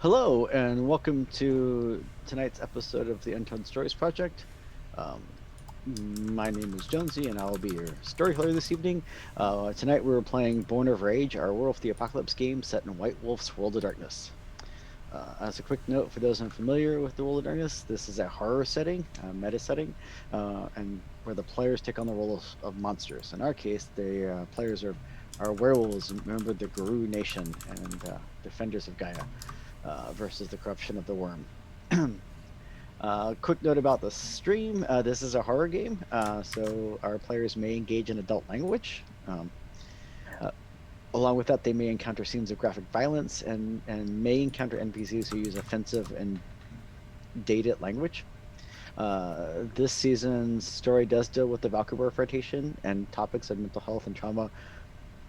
Hello, and welcome to tonight's episode of the Untold Stories Project. Um, my name is Jonesy, and I will be your storyteller this evening. Tonight we're playing Born of Rage, our War of the Apocalypse game set in White Wolf's World of Darkness. As a quick note, for those unfamiliar with the World of Darkness, this is a horror setting, a meta setting, and where the players take on the role of monsters. In our case, the players are werewolves, remember the Guru Nation, and defenders of Gaia versus the corruption of the worm. Quick note about the stream. This is a horror game, so our players may engage in adult language. Uh, Along with that, they may encounter scenes of graphic violence and may encounter NPCs who use offensive and dated language. This season's story does deal with the Valkyrie rotation, and topics of mental health and trauma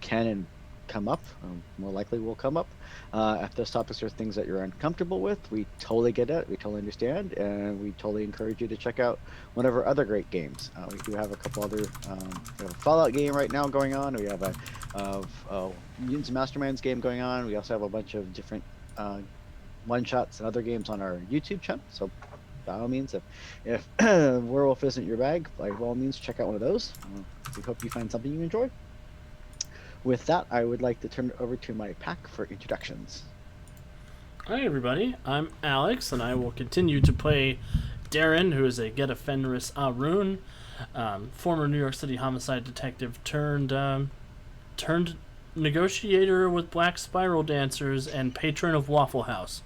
can and come up, more likely will come up. If those topics are things that you're uncomfortable with, we totally get it, we totally understand, and we totally encourage you to check out one of our other great games. We do have a couple other, we have a Fallout game right now going on, we have a Mutants and Masterminds game going on, we also have a bunch of different one-shots and other games on our YouTube channel, so by all means, if Werewolf isn't your bag, by all means, check out one of those. We hope you find something you enjoy. With that, I would like to turn it over to my pack for introductions. Hi everybody, I'm Alex, and I will continue to play Darren, who is a Get Fenris Arun, former New York City homicide detective turned negotiator with Black Spiral Dancers and patron of Waffle House.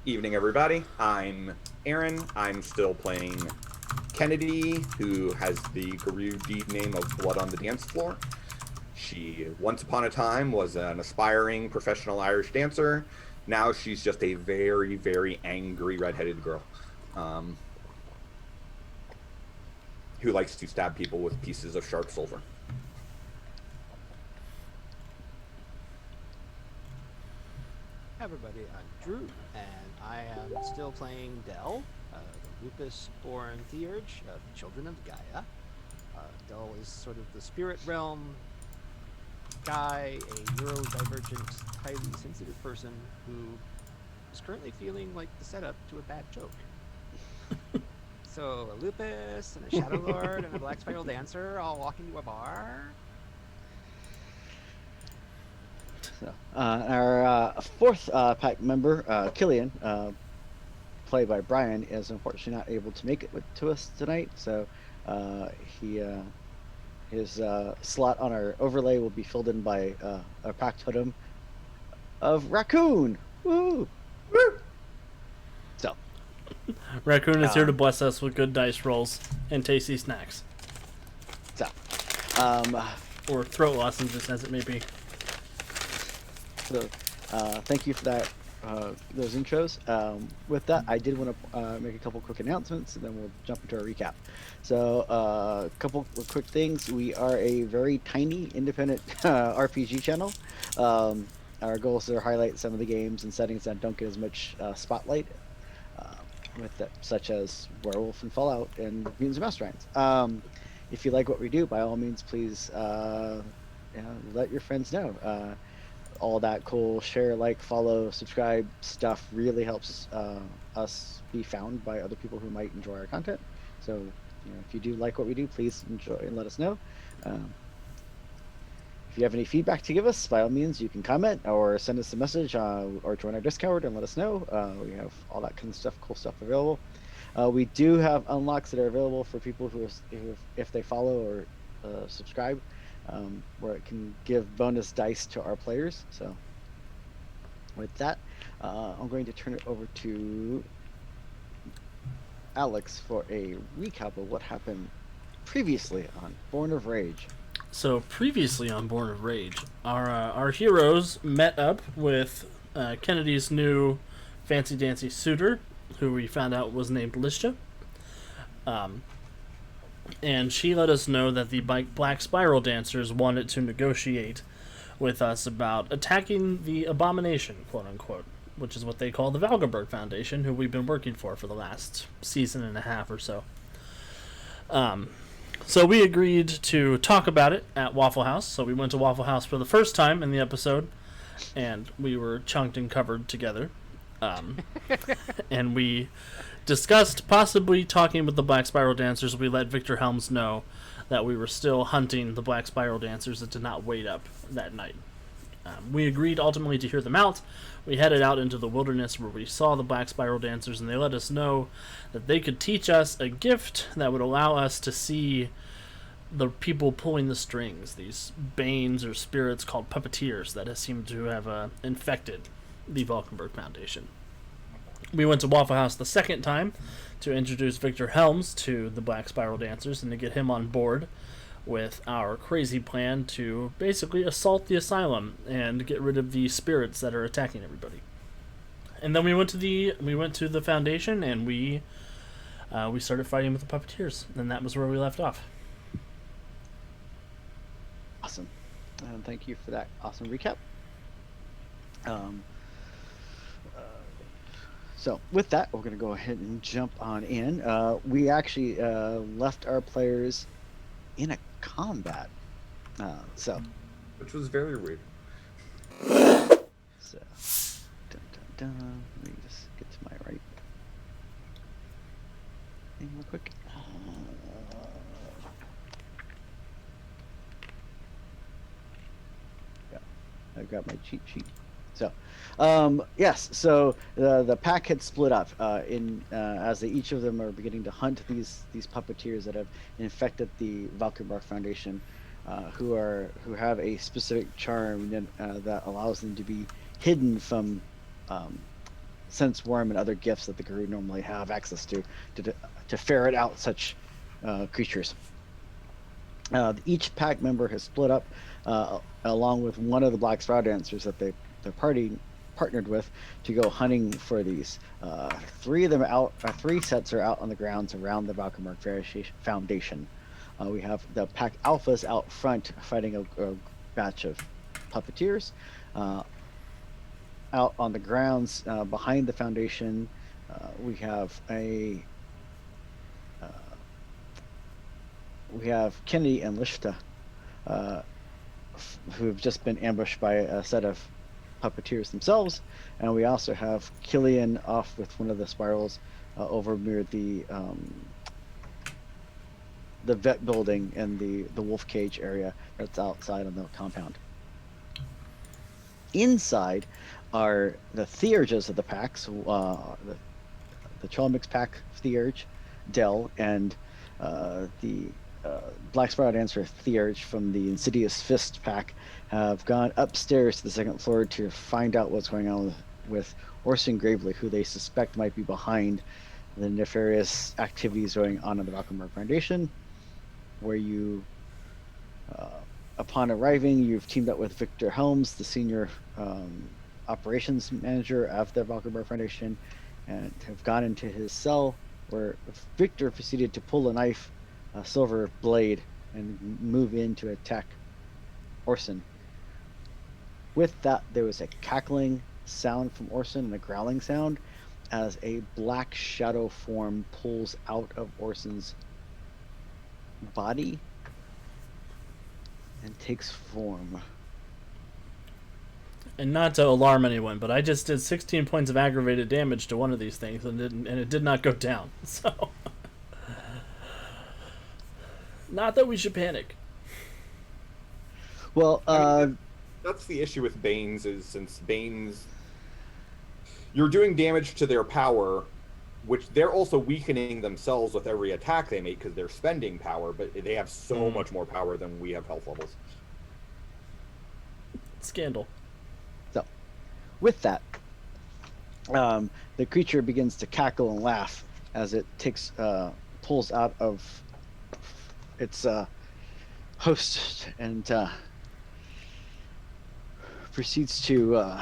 Evening, everybody. I'm Aaron. I'm still playing Kennedy, who has the Guru deed name of Blood on the Dance Floor. She, once upon a time, was an aspiring professional Irish dancer. Now she's just a very, very angry redheaded girl who likes to stab people with pieces of sharp silver. Hi everybody, I'm Drew, and I am still playing Dell, the lupus-born theurge of Children of Gaia. Dell is sort of the spirit realm guy, a neurodivergent, highly sensitive person who is currently feeling like the setup to a bad joke. So, a lupus, and a Shadow Lord, and a Black Spiral Dancer all walk into a bar. So, our fourth pack member, Killian, played by Brian, is unfortunately not able to make it to us tonight. So his slot on our overlay will be filled in by a pack totem of Raccoon. Woo! Woo! So Raccoon is here to bless us with good dice rolls and tasty snacks. So or throat lozenges, as it may be. So, thank you for that, those intros. With that, I did want to make a couple quick announcements, and then we'll jump into our recap. So, a couple of quick things. We are a very tiny, independent RPG channel. Our goal is to highlight some of the games and settings that don't get as much spotlight, such as Werewolf and Fallout and Mutants and Masterminds. If you like what we do, by all means, please let your friends know. All that cool share, like, follow, subscribe stuff really helps us be found by other people who might enjoy our content. So, if you do like what we do, please enjoy and let us know. If you have any feedback to give us, by all means, you can comment or send us a message or join our Discord and let us know. We have all that kind of stuff, cool stuff available. We do have unlocks that are available for people who if they follow or subscribe. Where it can give bonus dice to our players. So with that, I'm going to turn it over to Alex for a recap of what happened previously on Born of Rage. So previously on Born of Rage, our heroes met up with Kennedy's new fancy dancy suitor, who we found out was named Lisha. And she let us know that the Black Spiral Dancers wanted to negotiate with us about attacking the Abomination, quote-unquote, which is what they call the Valkenburg Foundation, who we've been working for the last season and a half or so. So we agreed to talk about it at Waffle House. So we went to Waffle House for the first time in the episode, and we were chunked and covered together. And we discussed possibly talking with the Black Spiral Dancers. We let Victor Helms know that we were still hunting the Black Spiral Dancers that did not wait up that night. We agreed ultimately to hear them out. We headed out into the wilderness where we saw the Black Spiral Dancers, and they let us know that they could teach us a gift that would allow us to see the people pulling the strings, these banes or spirits called puppeteers that seem to have infected the Valkenburg Foundation. We went to Waffle House the second time to introduce Victor Helms to the Black Spiral Dancers and to get him on board with our crazy plan to basically assault the asylum and get rid of the spirits that are attacking everybody. And then we went to the foundation, and we started fighting with the puppeteers, and that was where we left off. Awesome. Thank you for that awesome recap. So with that, we're going to go ahead and jump on in. We actually left our players in a combat. Which was very weird. So, dun, dun, dun. Let me just get to my right thing real quick. Yeah, I got my cheat sheet. So, yes. So the pack had split up as each of them are beginning to hunt these puppeteers that have infected the Valkenburg Foundation, who have a specific charm that allows them to be hidden from sense worm and other gifts that the guru normally have access to ferret out such creatures. Each pack member has split up along with one of the Black Spiral Dancers that their party partnered with to go hunting for these. Three sets are out on the grounds around the Valkenburg Foundation. We have the pack alphas out front fighting a batch of puppeteers. Out on the grounds behind the foundation, we have Kennedy and Lishta, who have just been ambushed by a set of puppeteers themselves, and we also have Killian off with one of the spirals over near the vet building and the wolf cage area that's outside on the compound. Inside are the theurges of the packs, the Cholmix pack theurge, Dell, and the Black Spiral Dancer theurge from the Insidious Fist pack have gone upstairs to the second floor to find out what's going on with Orson Gravely, who they suspect might be behind the nefarious activities going on in the Valkenburg Foundation, where you, upon arriving, you've teamed up with Victor Helms, the senior operations manager of the Valkenburg Foundation, and have gone into his cell, where Victor proceeded to pull a silver blade, and move in to attack Orson. With that, there was a cackling sound from Orson and a growling sound as a black shadow form pulls out of Orson's body and takes form. And not to alarm anyone, but I just did 16 points of aggravated damage to one of these things, and it did not go down. So, not that we should panic. Well, that's the issue with Banes, is since Banes, you're doing damage to their power, which they're also weakening themselves with every attack they make because they're spending power, but they have so much more power than we have health levels. Scandal. So, with that, the creature begins to cackle and laugh as it pulls out of its host and proceeds to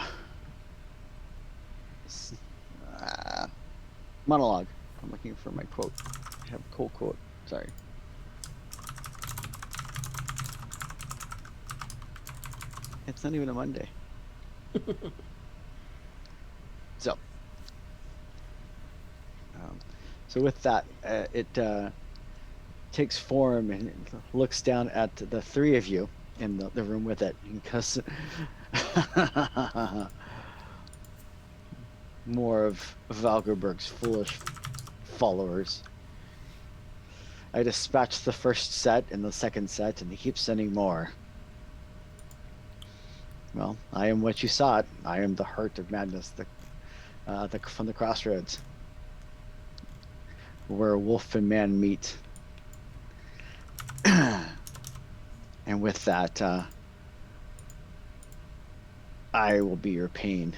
monologue. I'm looking for my quote. I have a cool quote. Sorry. It's not even a Monday. So with that, it takes form and looks down at the three of you in the room with it, because more of Valgerberg's foolish followers. I dispatched the first set and the second set, and he keeps sending more. Well, I am what you sought. I am the heart of madness, from the crossroads, where wolf and man meet. And with that, I will be your pain,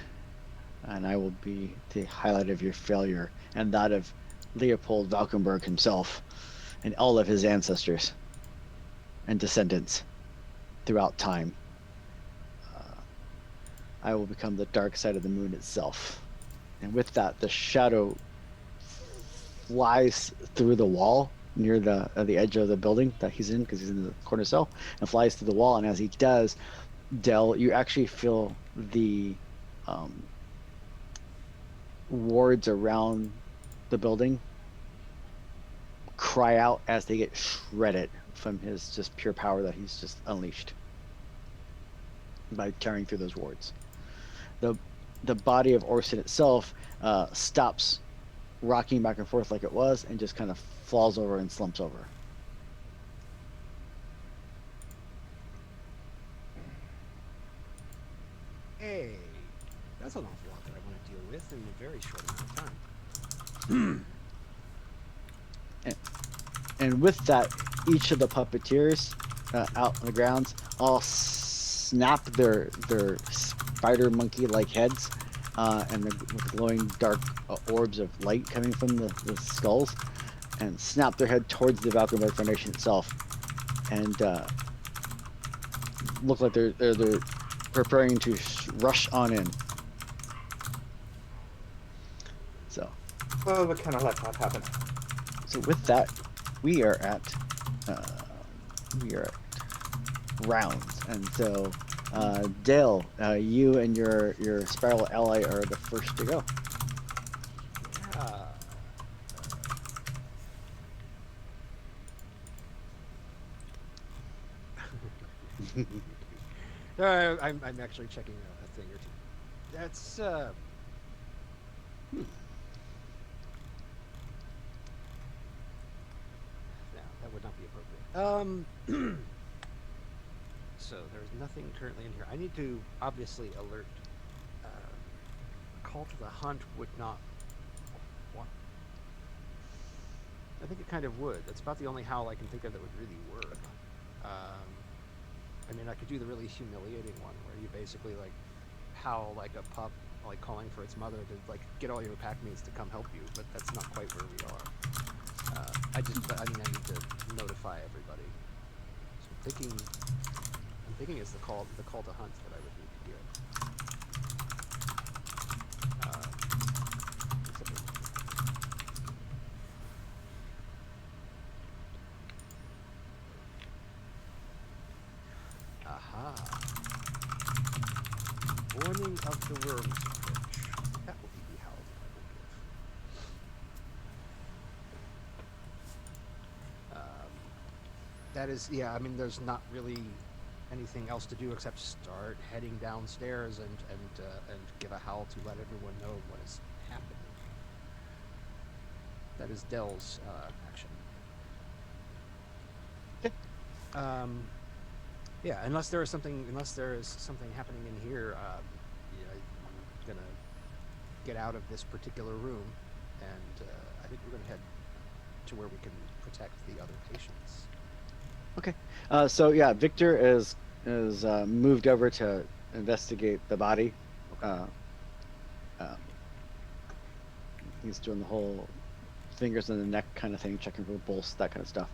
and I will be the highlight of your failure, and that of Leopold Valkenburg himself, and all of his ancestors and descendants throughout time. I will become the dark side of the moon itself. And with that, the shadow flies through the wall near the edge of the building that he's in, because he's in the corner cell, and flies through the wall. And as he does, Dell, you actually feel the wards around the building cry out as they get shredded from his just pure power that he's just unleashed by tearing through those wards. The body of Orson itself stops rocking back and forth like it was, and just kind of falls over and slumps over. Hey, that's an awful lot that I want to deal with in a very short amount of time. And with that, each of the puppeteers out on the grounds all snap their spider monkey-like heads, and with glowing dark orbs of light coming from the skulls, and snap their head towards the Valkenburg Foundation itself, and look like they're preparing to rush on in. So. Well, we kind of let that happen. So with that, we are at rounds, and so Dale, you and your spiral ally are the first to go. I'm actually checking a thing or two. That's no, that would not be appropriate. So there's nothing currently in here. I need to obviously alert. A call to the hunt would not. What? I think it kind of would. That's about the only howl I can think of that would really work. I mean, I could do the really humiliating one where you basically like howl like a pup, like calling for its mother to like get all your pack mates to come help you, but that's not quite where we are. I need to notify everybody. So I'm thinking it's the call to hunt that I would need to give. Aha. Warning of the worm's approach. That will be the howl that I will give. That is, yeah, I mean, there's not really anything else to do except start heading downstairs and give a howl to let everyone know what is happening. That is Dell's action. Yeah, unless there is something happening in here, I'm gonna get out of this particular room, and I think we're gonna head to where we can protect the other patients. Okay. So yeah, Victor is moved over to investigate the body. He's doing the whole fingers in the neck kind of thing, checking for pulse, that kind of stuff.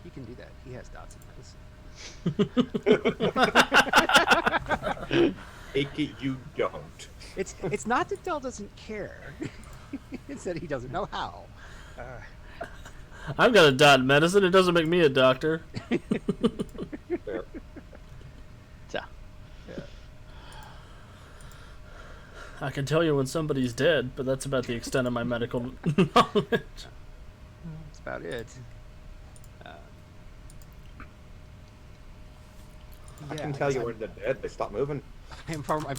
He can do that. He has dots in medicine. Take it you don't. It's not that Dell doesn't care. It's that he doesn't know how. I've got a dot in medicine. It doesn't make me a doctor. Fair. So. Yeah. I can tell you when somebody's dead, but that's about the extent of my medical knowledge. about it. Uh, I yeah, can I tell guess you when they're dead, they stop moving. I'm far more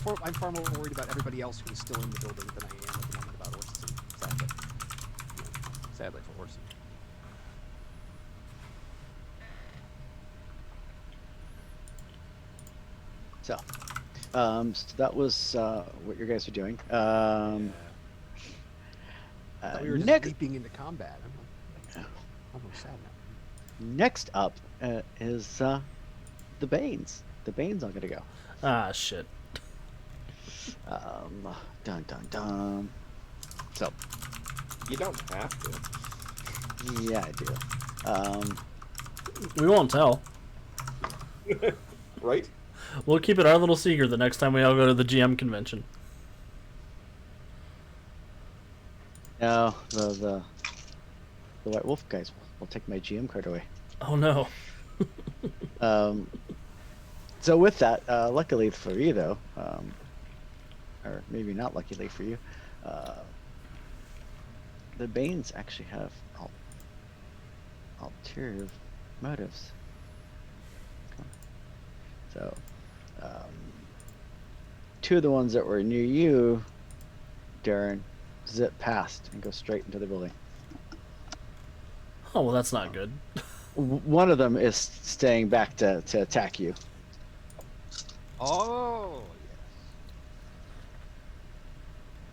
worried about everybody else who's still in the building than I am at the moment about Orson. Sadly, sadly for Orson. So, so that was what you guys are doing. I thought we were just Next, leaping into combat. I'm almost sad now. next up is the Banes. The Banes are gonna go. Ah, shit. Dun dun dun. So, You don't have to. yeah, I do. We won't tell. Right? We'll keep it our little secret the next time we all go to the GM convention. No, the White Wolf guys will take my GM card away. Oh no. So with that, luckily for you though, or maybe not luckily for you, the Banes actually have ulterior motives. So, two of the ones that were near you, Darren, zip past and go straight into the building. Oh, well, that's not good. One of them is staying back to attack you. Oh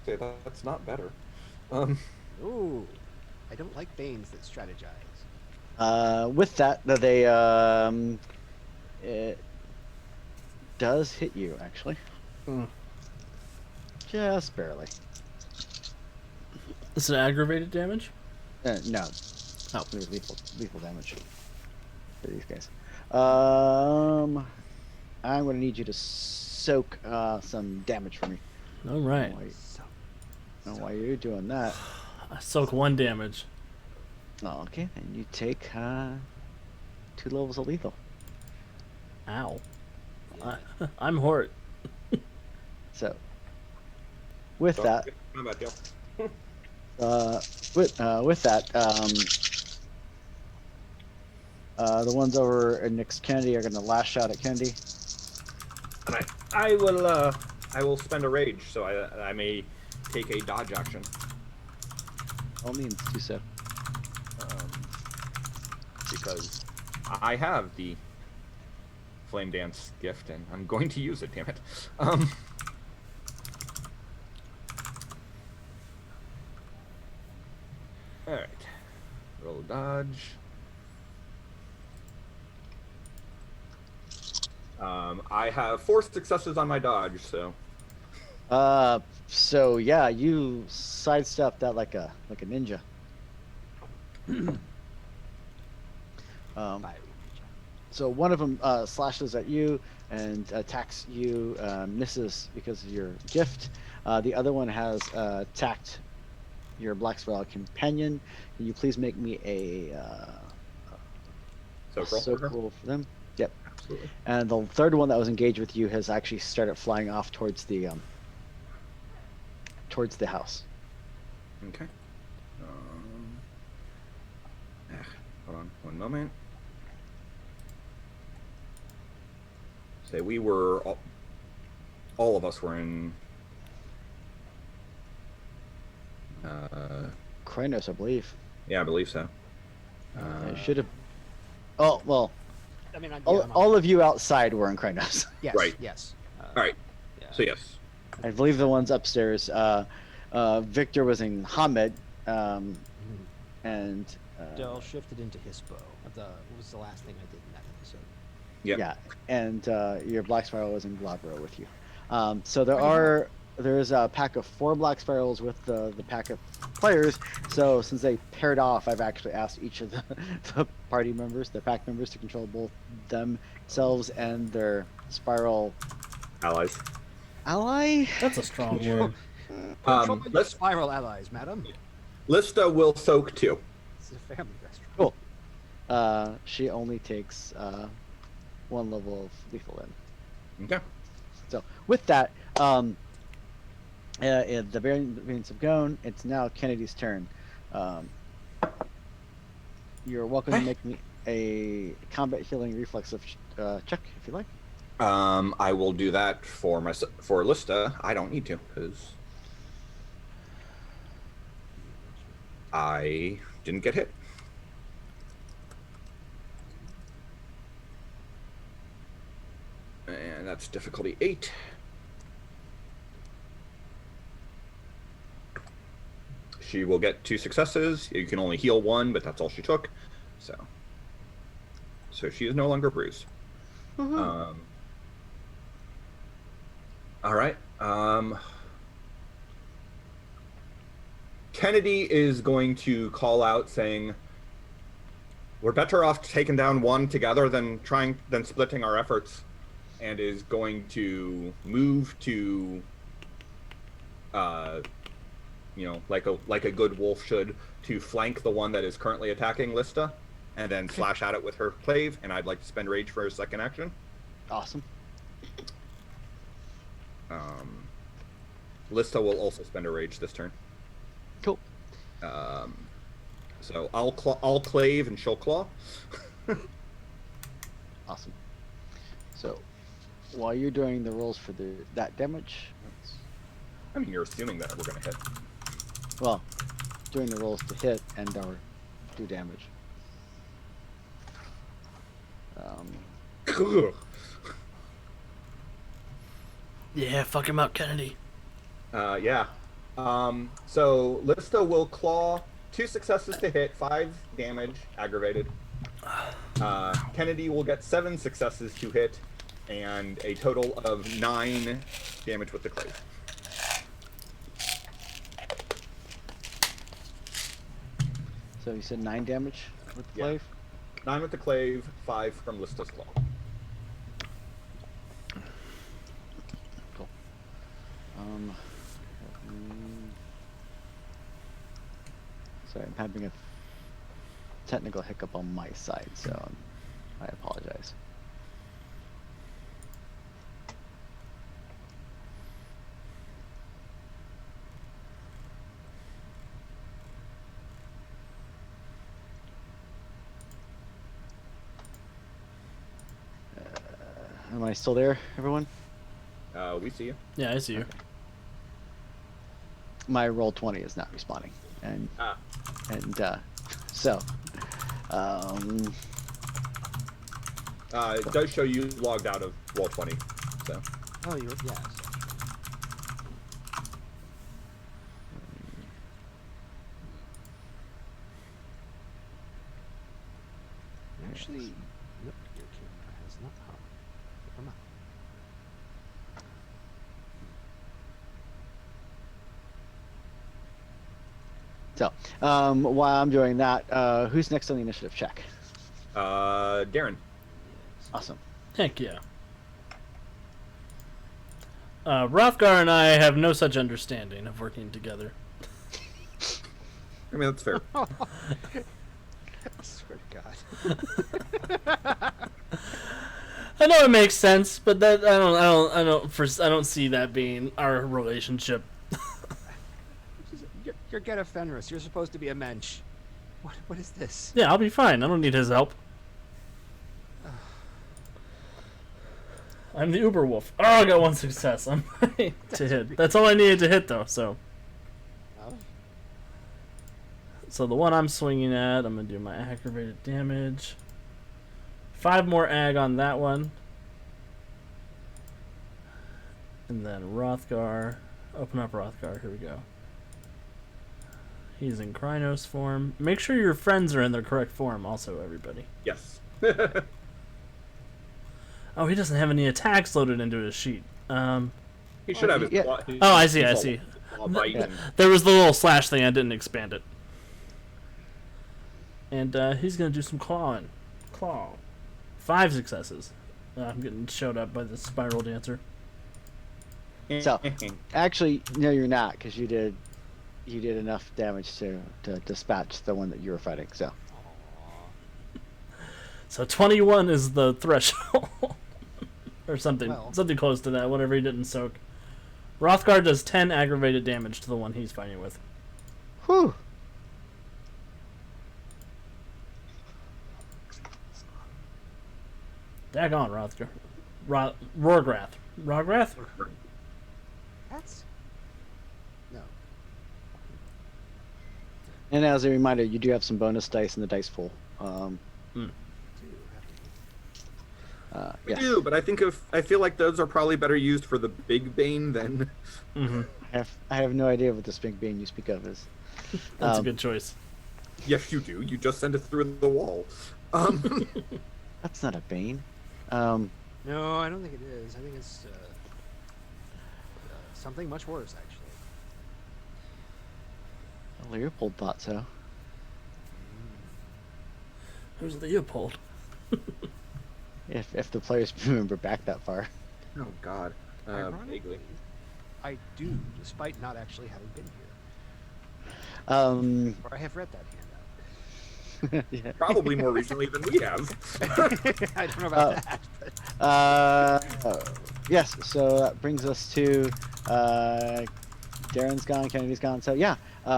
Say that's not better. yes. Ooh, I don't like Banes that strategize. With that, it does hit you actually, just barely. Is it aggravated damage? No, Oh. lethal damage for these guys. I'm gonna need you to soak some damage for me. All right. While you're doing that, I soak 1 damage. okay, and you take 2 levels of lethal. Ow. Yeah. I'm Hort. So, with that, Not a bad deal. with that, the ones over next Kennedy are gonna lash out at Kennedy. And I will spend a rage, so I may take a dodge action. All means do so. Because I have the flame dance gift, and I'm going to use it. Damn it. All right. Roll dodge. I have 4 successes on my dodge, so. So yeah, you sidestepped that like a ninja. Fiery ninja. So one of them slashes at you and attacks you, misses because of your gift. The other one has attacked your Black Spiral companion. Can you please make me a soak roll for them? Yep. Absolutely. And the third one that was engaged with you has actually started flying off towards the house. Okay. Hold on one moment. Say we were all of us were in Krynos, I believe. yeah, I believe so. It should have. Oh well, I mean, I'm all of you outside were in Krynos. yes, Right. yes. All right. Yeah. So yes. I believe the ones upstairs. Victor was in Hamed, Mhm. and Dell shifted into Hispo. What was the last thing I did in that episode? Yep. yeah, and your Black Spiral was in Glabro with you. So Pretty there's a pack of 4 Black Spirals with the pack of players. So since they paired off, I've actually asked each of the party members, the pack members, to control both themselves and their spiral Allies. ally. That's a strong word. Control your Let's spiral allies, madam. Lista will soak 2. This is a family restaurant. Cool. She only takes 1 level of lethal then. Okay. So with that, the variants have gone. It's now Kennedy's turn. You're welcome to make me a combat healing reflexive check if you like. I will do that for Lista. I don't need to because I didn't get hit. And that's difficulty 8. She will get 2 successes. You can only heal 1, but that's all she took. So she is no longer bruised. Mm-hmm. All right. Kennedy is going to call out saying, we're better off taking down one together than splitting our efforts, and is going to move to like a good wolf should, to flank the one that is currently attacking Lista, and then slash at it with her clave, and I'd like to spend rage for a second action. Awesome. Lista will also spend a rage this turn. Cool. So I'll clave and she'll claw. Awesome. So while you're doing the rolls for that damage, I mean, you're assuming that we're gonna hit. well, doing the rolls to hit and or do damage. Yeah, fuck him up, Kennedy. Yeah. So Lista will claw, 2 successes to hit, 5 damage, aggravated. Kennedy will get 7 successes to hit, and a total of 9 damage with the clave. So you said 9 damage with the Yeah. glaive? 9 with the clave, 5 from Lista's claw. Cool. Sorry, I'm having a technical hiccup on my side, so I apologize. Am I still there, everyone? We see you. Yeah, I see you. My roll 20 is not responding, and so It does show you logged out of roll 20. So Oh, you're yeah. Actually, nope, your camera has not hung. Never mind. while I'm doing that, who's next on the initiative check? Darren. Awesome. Heck yeah. Rothgar and I have no such understanding of working together. I mean, that's fair. I swear to God. I know it makes sense, but that I don't see that being our relationship. You're Geta Fenris. You're supposed to be a mensch. What is this? Yeah, I'll be fine. I don't need his help. I'm the Uber Wolf. Oh, I got 1 success. I'm ready to hit. That's all I needed to hit, though. So the one I'm swinging at, I'm gonna do my aggravated damage. 5 more ag on that one, and then Rothgar. Open up Rothgar. Here we go. He's in Krynos form. Make sure your friends are in their correct form, also, everybody. Yes. Oh, he doesn't have any attacks loaded into his sheet. He should have his yeah. claw. Oh, I see. Claw bite and- There was the little slash thing. I didn't expand it. And he's gonna do some clawing. Claw. 5 successes. I'm getting showed up by the spiral dancer. So, actually, no, you're not, because you did enough damage to dispatch the one that you were fighting. So, So 21 is the threshold, or something, Well. something close to that. Whatever he didn't soak. Rothgar does 10 aggravated damage to the one he's fighting with. whew. Daggone, Rorgrath. Rograth? That's no. And as a reminder, you do have some bonus dice in the dice pool. Do have to We Yes. do, but I feel like those are probably better used for the big bane than. I have no idea what this big bane you speak of is. That's a Um, good choice. Yes, you do. You just send it through the wall. That's not a bane. No, I don't think it is. I think it's something much worse, actually. Leopold thought so. Who's Leopold? If the players remember back that far. Oh God. Ironically, Vaguely. I do, despite not actually having been here, Um, or I have read that handout. yeah. Probably more recently than we have. I don't know about that, but Yes, so that brings us to Darren's gone, Kennedy's gone. So yeah,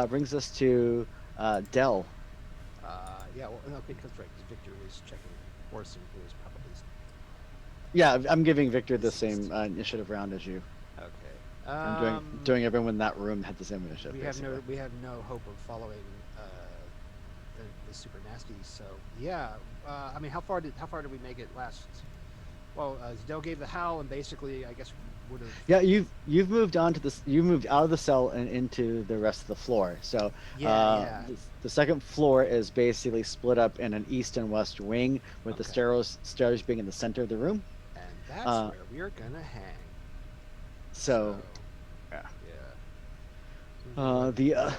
brings us to Dell. yeah, well, okay, because right, because Victor was checking Orson, who was probably Yeah, I'm giving Victor the same initiative round as you. okay. I'm doing everyone in that room had the same initiative. we have no basically. we have no hope of following the super nasty. So yeah, I mean, how far did we make it last? Well, Dell gave the howl, and basically, I guess would have. Yeah, you've moved on to this. You moved out of the cell and into the rest of the floor. So Yeah. the second floor is basically split up in an east and west wing, with the Okay. stairs being in the center of the room. And that's where we're gonna hang. So yeah. Yeah.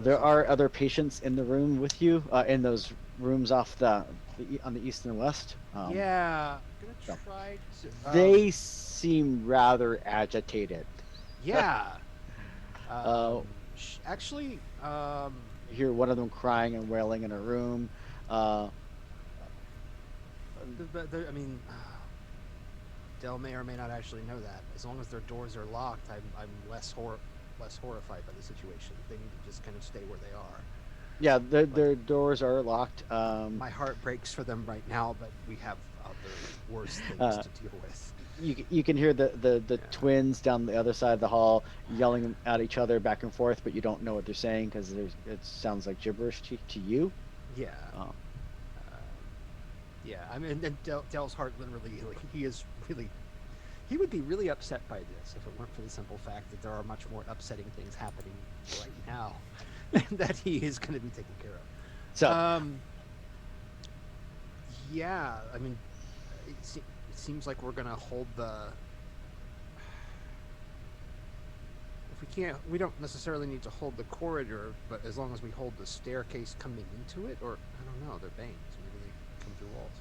There are other patients in the room with you, in those rooms off on the east and west. Yeah. I'm so gonna try to. They seem rather agitated. Yeah. Uh, Actually, You hear one of them crying and wailing in a room. I mean, Dell may or may not actually know that. As long as their doors are locked, I'm less horrified by the situation. They need to just kind of stay where they are. Yeah, their doors are locked. My heart breaks for them right now, but we have other worse things to deal with. You can hear the Yeah. twins down the other side of the hall yelling at each other back and forth, but you don't know what they're saying because it sounds like gibberish to you. Yeah. Yeah, I mean, and Dell's heart literally, like, he would be really upset by this if it weren't for the simple fact that there are much more upsetting things happening right now that he is going to be taken care of. So Yeah, I mean, it seems like we're going to hold the. If we don't necessarily need to hold the corridor, but as long as we hold the staircase coming into it, or I don't know, they're banes. Maybe they come through walls.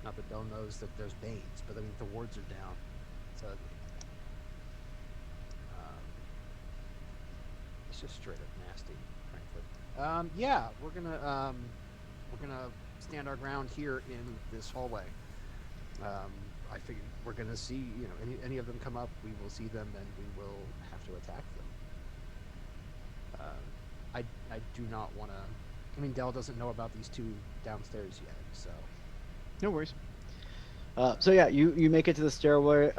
Not that Dell knows that there's banes, but I mean the wards are down. So it's just straight up nasty, frankly. Yeah, we're gonna stand our ground here in this hallway. I figure we're gonna see, any of them come up, we will see them, and we will have to attack them. I do not want to. I mean, Dell doesn't know about these two downstairs yet, so. no worries. So yeah, you make it to the stairway.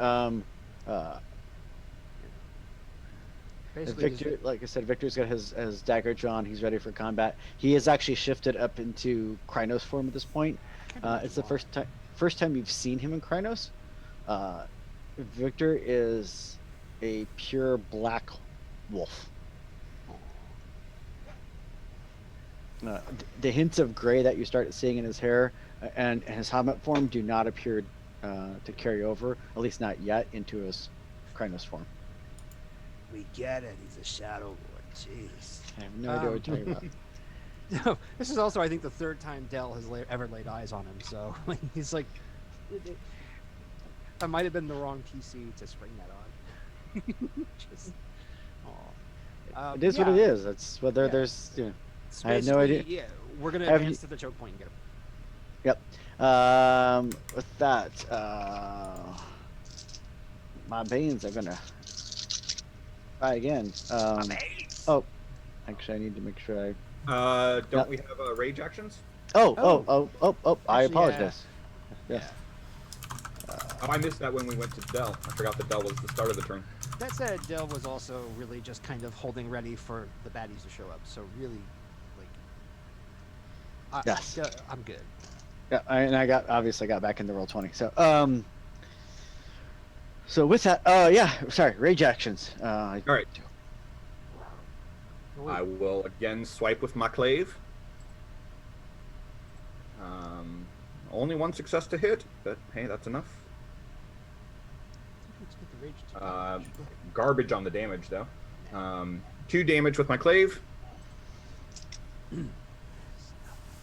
Basically, Victor, like I said, Victor's got his dagger drawn. He's ready for combat. He is actually shifted up into Krynos form at this point. It's the first time you've seen him in Krynos. Victor is a pure black wolf. The hints of gray that you start seeing in his hair and his helmet form do not appear to carry over, at least not yet, into his Krynos form. We get it. He's a shadow lord. Jeez. I have no idea what you're talking about. No, this is also, I think, the third time Dell has ever laid eyes on him. So he's like, I might have been the wrong PC to spring that on. Just, It is what it is. That's whether Yeah. there's, It's I have no idea. Yeah, we're gonna Have advance you- to the choke point and get him. Yep. With that, my Banes are gonna try again. Oh, actually, I need to make sure I. Don't we have rage actions? I Actually, apologize. Yes. Oh, I missed that when we went to Dell. I forgot that Dell was the start of the turn. That said, Dell was also really just kind of holding ready for the baddies to show up. So really, like, Yes. I'm good. Yeah, and I obviously got back into roll 20. So with that, yeah, sorry, rage actions. All right. Oh, wait. I will again swipe with my clave. Only one success to hit, but hey, that's enough. Let's get the rage to Garbage on the damage, though. 2 damage with my clave.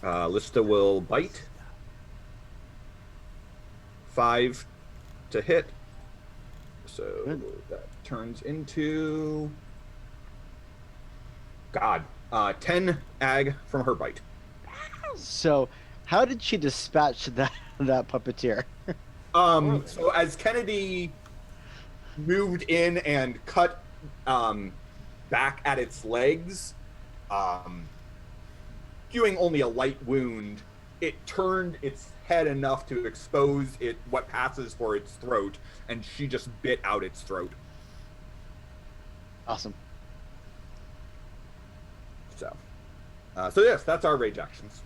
Lista will bite. 5 to hit. So that turns into... God. 10 ag from her bite. So, how did she dispatch that puppeteer? So as Kennedy moved in and cut back at its legs, doing only a light wound, it turned its head enough to expose what passes for its throat, and she just bit out its throat. Awesome. So yes, that's our rage actions.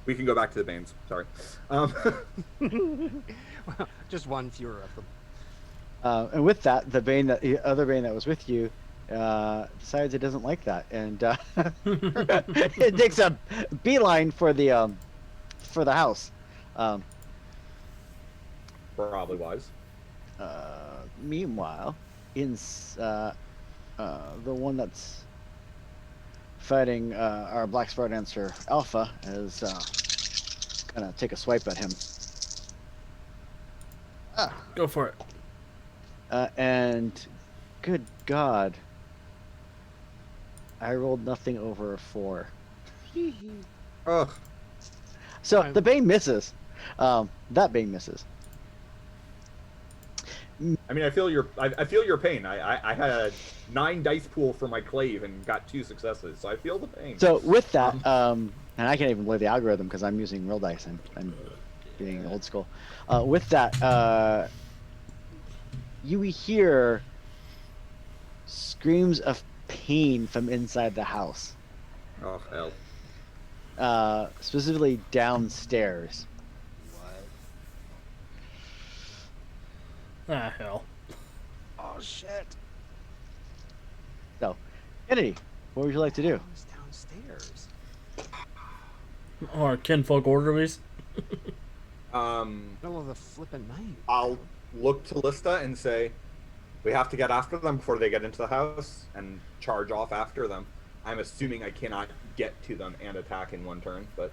We can go back to the Banes. Sorry. well, just one fewer of them. And with that, the other Bane that was with you decides it doesn't like that, and it takes a beeline for the house. Probably wise. Meanwhile, the one that's fighting our Black Sparrow Dancer Alpha is gonna take a swipe at him. Go for it. And good God, I rolled nothing over a 4. Ugh. So the Bane misses. That Bane misses. I mean, I feel your pain. I had a 9 dice pool for my clave and got 2 successes, so I feel the pain. So with that, and I can't even play the algorithm because I'm using real dice. I'm being old school. With that, you hear screams of pain from inside the house. Oh hell. Specifically downstairs. What? Ah, hell. Oh shit! So, Kennedy, what would you like to do? Who's downstairs? Or kinfolk orderlies. Middle of the flippin' night. I'll look to Lista and say, we have to get after them before they get into the house, and charge off after them. I'm assuming I cannot get to them and attack in one turn, but...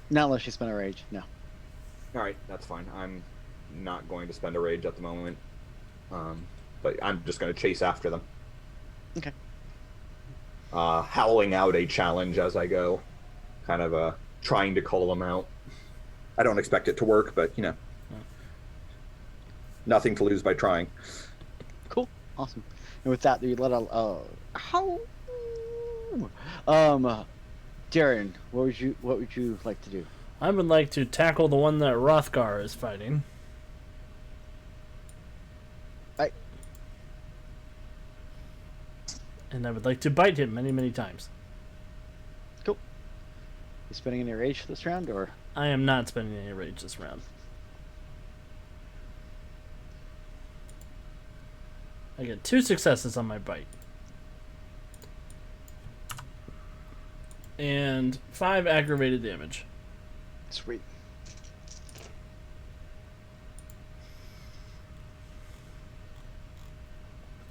Not unless you spend a rage, no. Alright, that's fine. I'm not going to spend a rage at the moment. But I'm just going to chase after them. Okay. Howling out a challenge as I go. Kind of trying to call them out. I don't expect it to work, but, you know. Nothing to lose by trying. Cool. Awesome. And with that, you let out how Darren, what would you like to do? I would like to tackle the one that Rothgar is fighting. And I would like to bite him many, many times. Cool. You spending any rage this round, or? I am not spending any rage this round. I get 2 successes on my bite. And 5 aggravated damage. Sweet.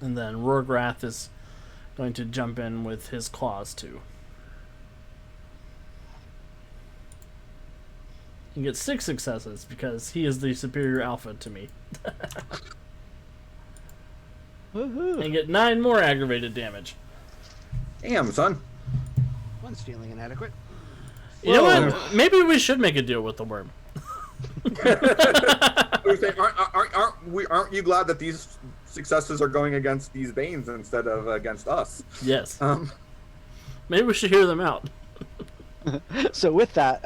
And then Rorgrath is going to jump in with his claws too. He gets 6 successes because he is the superior alpha to me. Woohoo! And get 9 more aggravated damage. Damn, son. One's feeling inadequate. You know what? Maybe we should make a deal with the worm. Aren't you glad that these successes are going against these Banes instead of against us. Yes. Um, Maybe we should hear them out. So with that,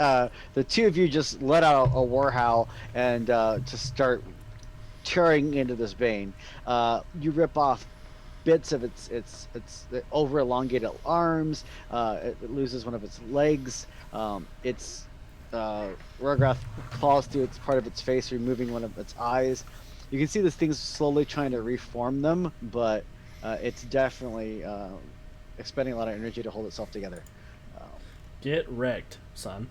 the two of you just let out a war howl and just start tearing into this Bane. You rip off bits of its over elongated arms. It loses one of its legs. Its Rograth claws through its part of its face, removing one of its eyes. You can see this thing's slowly trying to reform them, but it's definitely expending a lot of energy to hold itself together. Um, Get wrecked, son.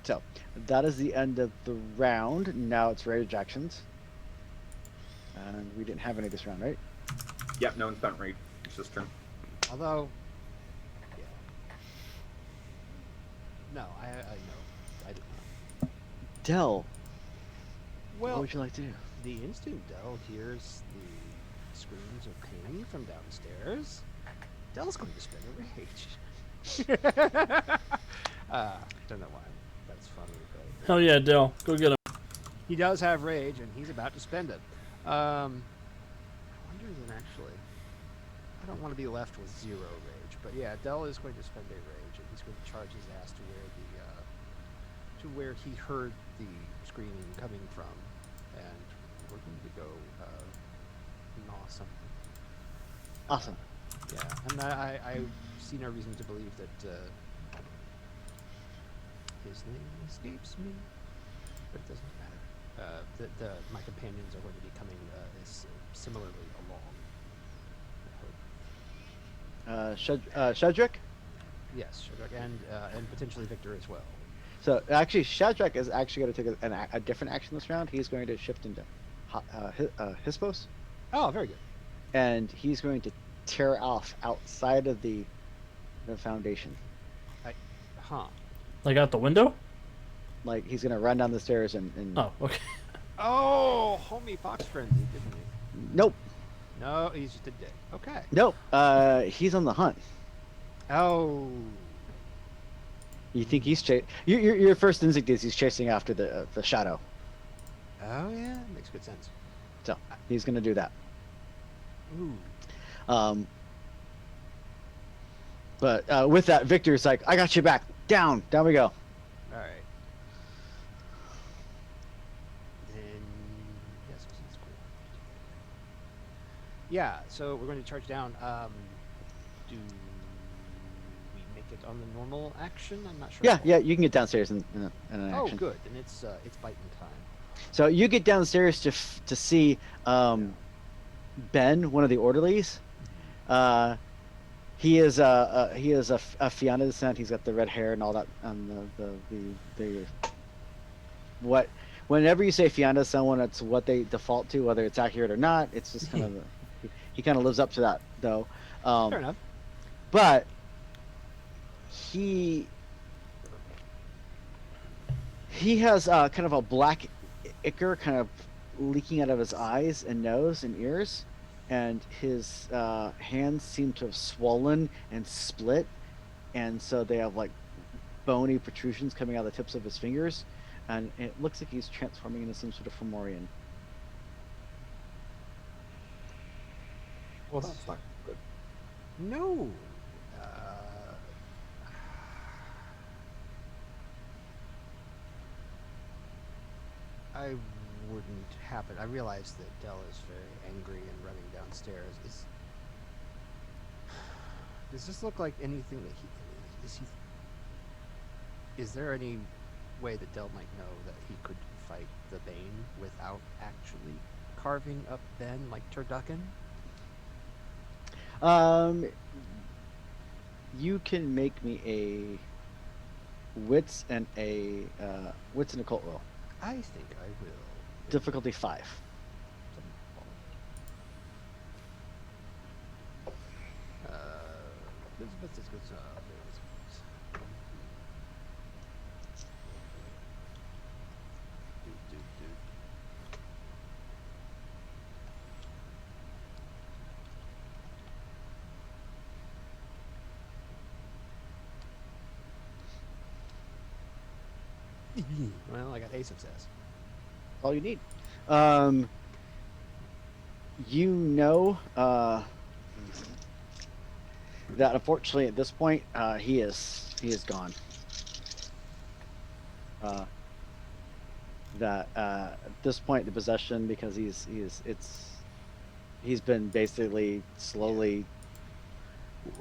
so that is the end of the round. Now it's rage actions. And we didn't have any this round, right? yep, no one spent rage this turn. Although, yeah. No, I no, I did not. Dell, what Well, would you like to do? the instant Dell hears the screams of pain from downstairs, Dell's going to spin a rage. Don't know why that's funny, but Hell yeah, Dell. Go get him. he does have rage, and he's about to spend it. I wonder then actually. I don't want to be left with 0 rage, but yeah, Dell is going to spend a rage, and he's going to charge his ass to where he heard the screaming coming from, and we're going to go gnaw something. Awesome. Yeah, and I see no reason to believe that his name escapes me, but it doesn't matter. My companions are going to be coming similarly along. Shadrach? Yes, Shadrach, and potentially Victor as well. So actually, Shadrach is actually going to take a different action this round. He's going to shift into Hispos, Oh, very good. and he's going to tear off outside of the foundation. Huh. Like out the window? Like he's going to run down the stairs and Oh, okay. Oh, homie fox frenzy, didn't he? nope, No, he's just a dick. Okay. nope. He's on the hunt. Oh. You think he's your first instinct is he's chasing after the shadow. Oh yeah, makes good sense. So he's going to do that. Ooh. But with that, Victor's like, I got you back. Down we go. All right. Then yes, that's cool. Yeah, so we're going to charge down. Do we make it on the normal action? I'm not sure. Yeah, you can get downstairs in an Oh, action. good. Then it's biting time. So you get downstairs to see Ben, one of the orderlies. He is a Fianna descent. He's got the red hair and all that. The what? Whenever you say Fianna to someone, it's what they default to, whether it's accurate or not. It's just kind of he kind of lives up to that, though. Fair enough. But he has kind of a black ichor kind of leaking out of his eyes and nose and ears, and his hands seem to have swollen and split, and so they have like bony protrusions coming out of the tips of his fingers, and it looks like he's transforming into some sort of Fomorian. Well, that's not good. No. I wouldn't happen. I realize that Dell is very angry and running downstairs. Does this look like anything that is there any way that Dell might know that he could fight the Bane without actually carving up Ben like turducken? You can make me a wits and occult roll. I think I will. Difficulty 5. Elizabeth is good. Mm-hmm. Well, I got a success. All you need. you know that unfortunately at this point he is gone. Uh, that at this point the possession, because he's been basically slowly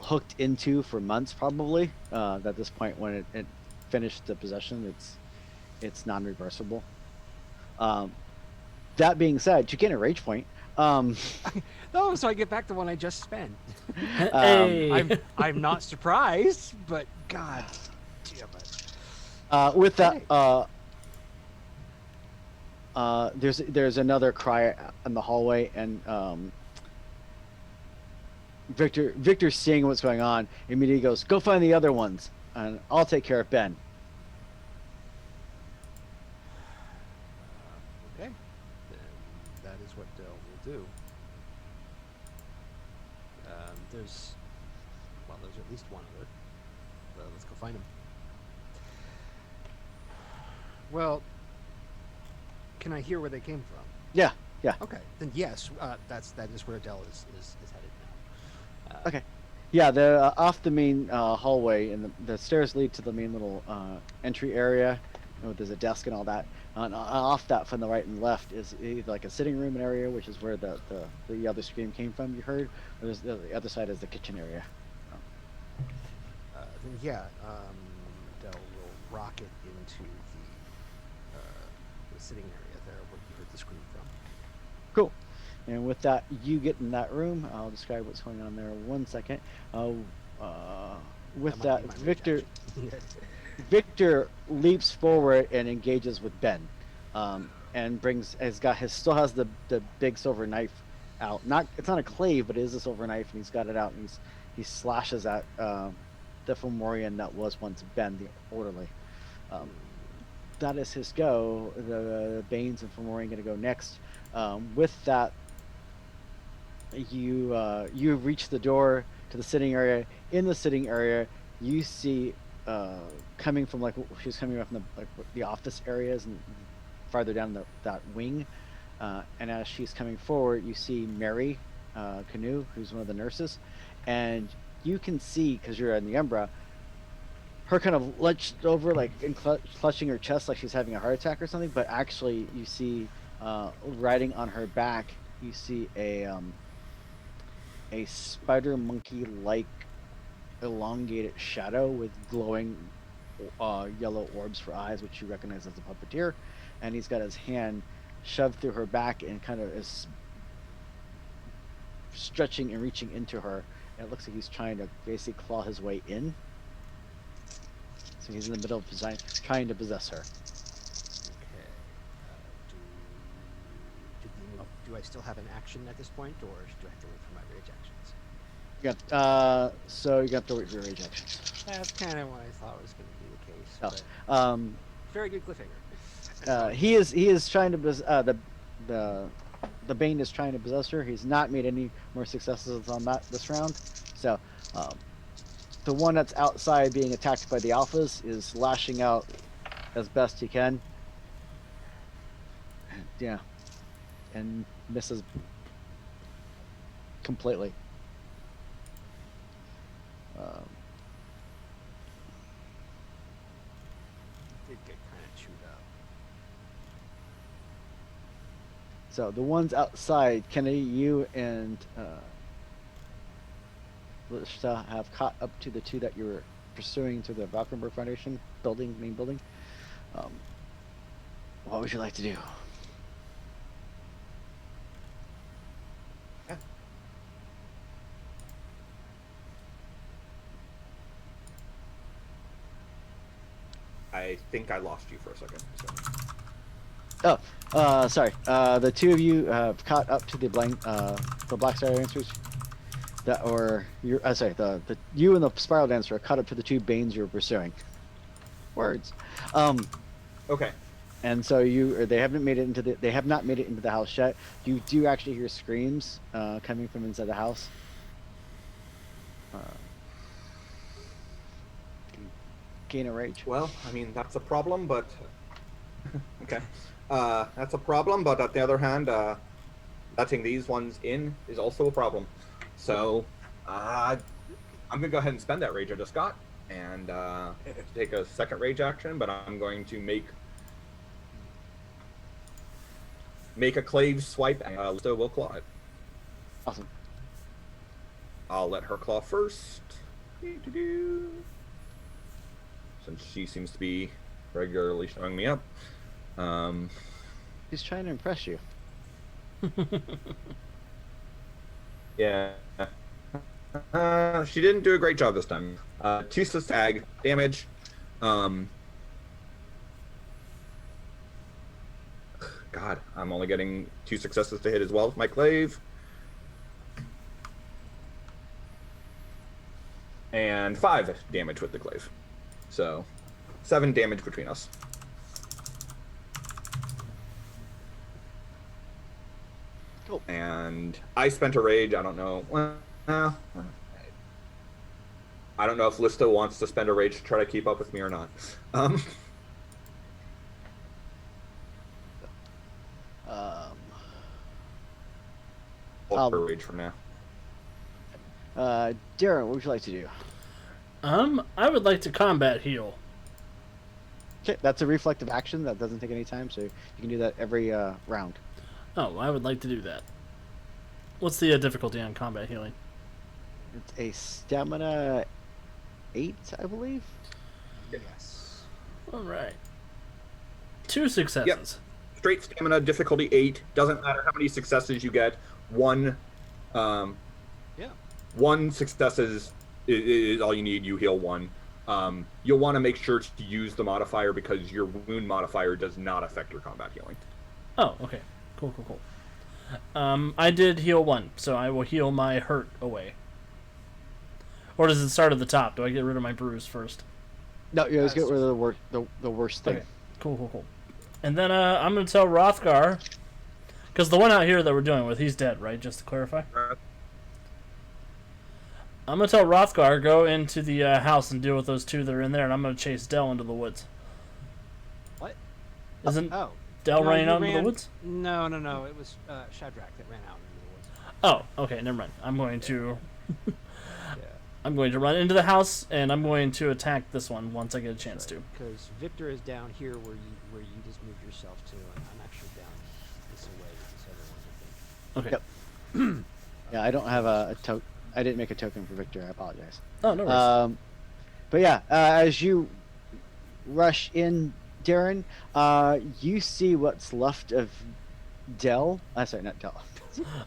hooked into for months probably. At this point when it finished the possession, it's non-reversible. Um, that being said, you gain a rage point. Um, Oh, so I get back the one I just spent. um, Hey. I'm not surprised, but god damn it. with that, Okay. there's another cry in the hallway, and Victor seeing what's going on immediately goes, "Go find the other ones, and I'll take care of Ben." Okay. Then that is what Dell will do. There's at least one other. Let's go find him. Well, can I hear where they came from? Yeah, yeah. Okay, then yes, that is where Dell is headed now. Okay. Yeah, the off the main hallway, and the stairs lead to the main little entry area. There's a desk and all that. And off that from the right and left is either like a sitting room area, which is where the other scream came from. You heard, or the other side is the kitchen area. Then yeah, Dell will rocket into the sitting area there where you heard the scream from. Cool. And with that, you get in that room. I'll describe what's going on there in 1 second. With That might that, be my rage Victor action. Victor leaps forward and engages with Ben, and still has the big silver knife out. It's not a clave, but it is a silver knife, and he's got it out, and he slashes at the Fomorian that was once Ben, the orderly. Um, that is his go. The Banes and Fomorian going to go next. With that, you reach the door to the sitting area. In the sitting area, you see coming from she's coming up from the office areas and farther down that wing. And as she's coming forward, you see Mary Canoe, who's one of the nurses, and you can see, because you're in the Umbra, her kind of lurched over, like clutching her chest, like she's having a heart attack or something. But actually, you see riding on her back, you see a spider monkey like elongated shadow with glowing yellow orbs for eyes, which you recognize as a puppeteer, and he's got his hand shoved through her back and kind of is stretching and reaching into her. And it looks like he's trying to basically claw his way in. So he's in the middle of trying to possess her. Okay. Do I still have an action at this point, or do I have to wait for my rage actions? So you have to wait for your rage actions. That's kind of what I thought was going to be the case. Oh, But very good cliffhanger. he is trying to the Bane is trying to possess her. He's not made any more successes on that this round. So the one that's outside being attacked by the alphas is lashing out as best he can. Yeah, and misses completely. Did get kind of chewed up. So the ones outside, Kennedy, you and WtA have caught up to the two that you were pursuing to the Valkenburg Foundation main building. What would you like to do? Yeah. I think I lost you for a second. So. Oh, sorry. The two of you have caught up to the Black Star Dancers. You and the Spiral Dancer are caught up to the two Banes you're pursuing. Words. Okay. And so they have not made it into the house yet. You do actually hear screams coming from inside the house. Gain a rage. Well, I mean, that's a problem, but... okay. That's a problem, but on the other hand, letting these ones in is also a problem. So I'm gonna go ahead and spend that rage I just got and take a second rage action, but I'm going to make a clave swipe and Listo will claw it. Awesome. I'll let her claw first. Since she seems to be regularly showing me up. He's trying to impress you. Yeah. She didn't do a great job this time. 2 tag damage. God, I'm only getting 2 successes to hit as well with my clave. And 5 damage with the clave. So, 7 damage between us. Cool. And I spent a rage. I don't know. I don't know if Listo wants to spend a rage to try to keep up with me or not. Hold her rage for now. Darren, what would you like to do? I would like to combat heal. Okay, that's a reflective action that doesn't take any time, so you can do that every round. Oh, I would like to do that. What's the difficulty on combat healing? It's a stamina 8, I believe. Yes. All right. 2 successes. Yep. Straight stamina, difficulty 8. Doesn't matter how many successes you get. One success is all you need. You heal 1. You'll want to make sure to use the modifier because your wound modifier does not affect your combat healing. Oh, okay. Cool. I did heal 1, so I will heal my hurt away. Or does it start at the top? Do I get rid of my bruise first? No, you always get rid of the worst thing. Okay. Cool. And then I'm going to tell Rothgar, because the one out here that we're dealing with, he's dead, right? Just to clarify. I'm going to tell Rothgar, go into the house and deal with those 2 that are in there, and I'm going to chase Dell into the woods. What? Isn't No, running you out into the woods? No. It was Shadrach that ran out into the woods. Oh, okay, never mind. I'm going to Yeah. I'm going to run into the house and I'm going to attack this one once I get a chance to. Because Victor is down here where you just moved yourself to, and I'm actually down this away with this other one, I think. Okay. Yeah, I don't have a token. I didn't make a token for Victor. I apologize. Oh, no worries. But yeah, as you rush in, Darren, you see what's left of Dell. Sorry, not Dell.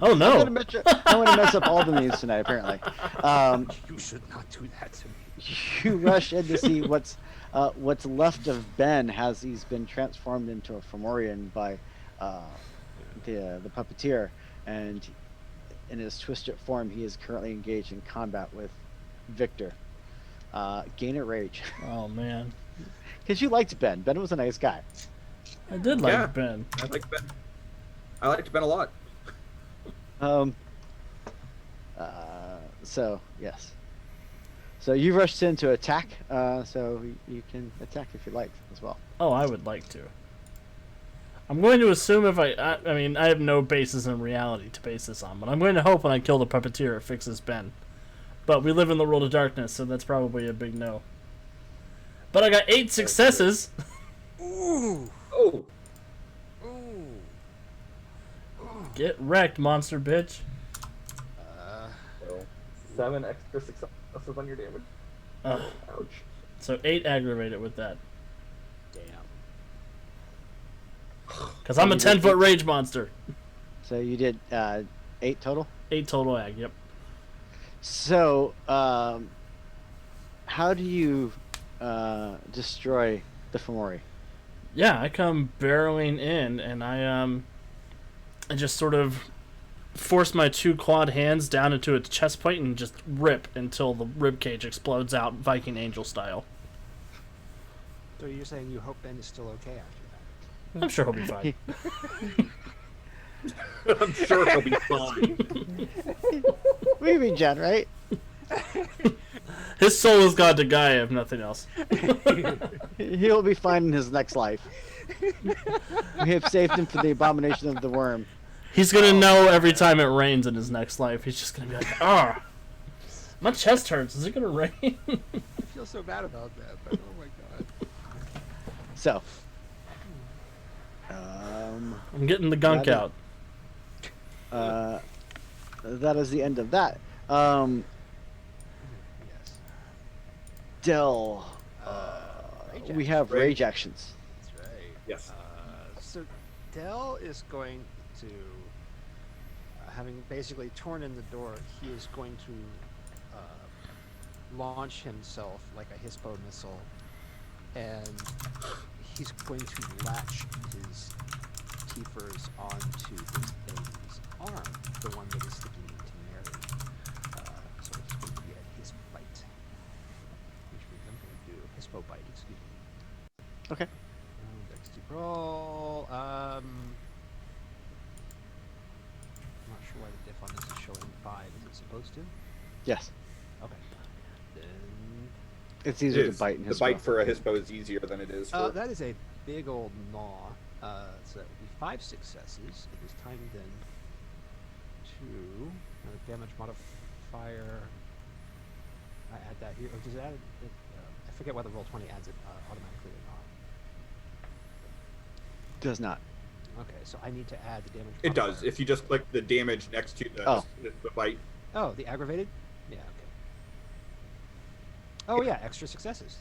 Oh no! I'm gonna mess up all the names tonight. Apparently, You should not do that to me. you rush in to see what's left of Ben. He's been transformed into a Fomorian by the puppeteer, and in his twisted form, he is currently engaged in combat with Victor. Gain a rage. Oh man! Because you liked Ben. Ben was a nice guy. I did like Ben. I liked Ben. I liked Ben a lot. So yes. So you rushed in to attack. So you can attack if you like as well. Oh, I would like to. I'm going to assume if I mean, I have no basis in reality to base this on, but I'm going to hope when I kill the puppeteer it fixes Ben. But we live in the world of darkness, so that's probably a big no. But I got 8 successes. Ooh. Oh. Ooh. Get wrecked, monster bitch. So 7 extra successes on your damage. Uh, Ouch. so 8 aggravated with that. Damn. Because I'm a 10-foot rage monster. So you did 8 total. 8 total ag, yep. So how do you destroy the Fomori? Yeah, I come barreling in, and I just sort of force my 2 clawed hands down into its chest plate and just rip until the rib cage explodes out, Viking Angel style. So you're saying you hope Ben is still okay after that? I'm sure he'll be fine. I'm sure he'll be fine. We regen, right? His soul has gone to Gaia, if nothing else. He'll be fine in his next life. We have saved him for the abomination of the worm. He's gonna know every time it rains in his next life. He's just gonna be like, ah, my chest hurts. Is it gonna rain? I feel so bad about that, but oh my god. So, I'm getting the gunk That is- out. that is the end of that. Yes. Dell, Rage we action. have Rage. rage actions. That's right. Yes. So Dell is going to, having basically torn in the door, he is going to launch himself like a Hispo missile, and he's going to latch his teethers onto this baby's arm, the one that is sticking into Mary. So it's going to be a Hisp bite, which means I'm going to do Hispo bite. Excuse me. Okay. Dex deep roll. I'm not sure why the diff on this is showing 5. Is it supposed to? Yes. Okay. Then It's It easier is. to bite in The his bite for a Hispo is easier than it is for... that is a big old gnaw. So that would be 5 successes. It is time then to damage modifier. I add that here. Or does it add it? I forget whether roll 20 adds it automatically or not. Does not. Okay, so I need to add the damage. It does. modifier. If you just click the damage next to the, Oh. the bite. Oh, the aggravated? Yeah, okay. Oh yeah, extra successes.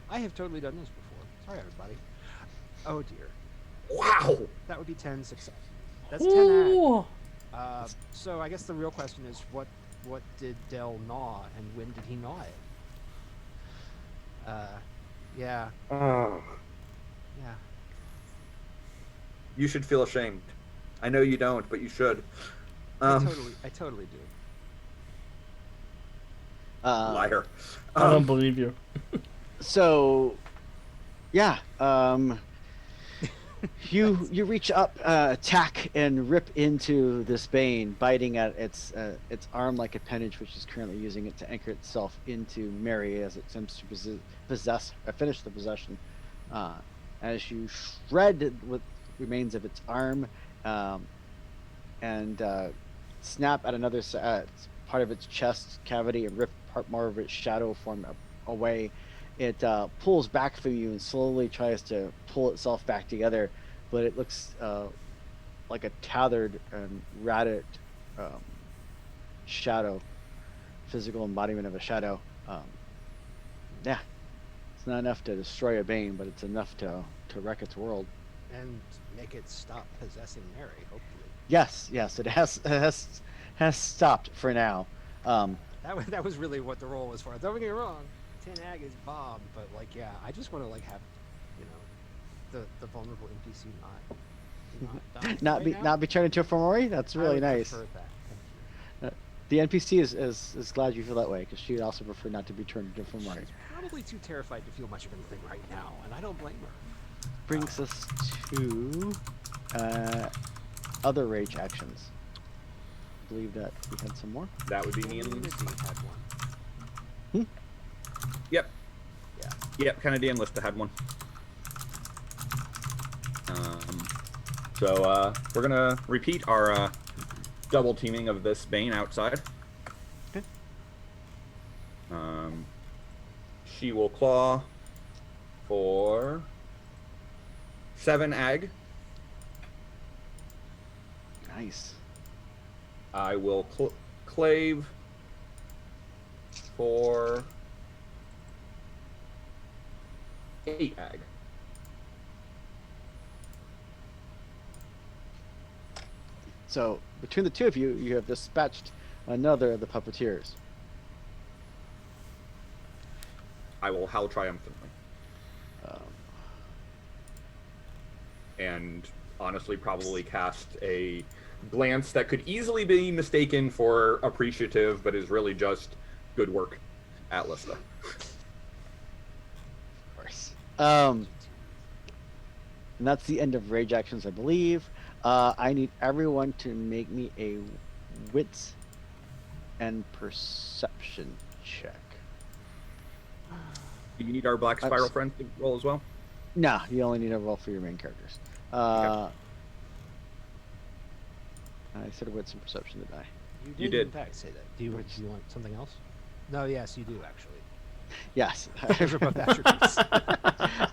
I have totally done this before. Sorry, everybody. Oh dear. Wow! That would be 10 success. That's 10 ag. Ooh. So I guess the real question is, what did Dell gnaw, and when did he gnaw it? Yeah, Oh. yeah. You should feel ashamed. I know you don't, but you should. I totally do. Liar. I don't believe you. So, yeah, you reach up, attack, and rip into this bane, biting at its arm-like appendage, which is currently using it to anchor itself into Mary as it attempts to finish the possession. As you shred what remains of its arm, and snap at another part of its chest cavity and rip part more of its shadow form away. It pulls back from you and slowly tries to pull itself back together, but it looks like a tethered and ratted shadow, physical embodiment of a shadow. Yeah, it's not enough to destroy a bane, but it's enough to wreck its world. And make it stop possessing Mary, hopefully. Yes, it has stopped for now. That was really what the roll was for. Don't get me wrong, 10 ag is bomb, but like, yeah, I just want to like have, the vulnerable NPC not not be right now. not be turned into a Fomori. That's I really would nice. prefer that. Thank you. The NPC is glad you feel that way because she would also prefer not to be turned into a Fomori. She's probably too terrified to feel much of anything right now, and I don't blame her. Brings us to other rage actions. I believe that we had some more. That would be me and... Missy had one. Yep. Yeah. Yep, Kennedy and Lista had one. So we're gonna repeat our double teaming of this Bane outside. Okay. She will claw for 7 ag. Nice. I will clave for 8 ag. So between the two of you, you have dispatched another of the puppeteers. I will howl triumphantly. Um, And honestly probably cast a glance that could easily be mistaken for appreciative, but is really just good work at Lista. of course. And that's the end of rage actions, I believe. I need everyone to make me a wits and perception check. Do you need our Black Spiral friend to roll as well? Nah, you only need a roll for your main characters. I said wits and perception, did I? You did, did. in fact, say that. Do you want something else? No, yes, you do actually. Yes. Those are both attributes.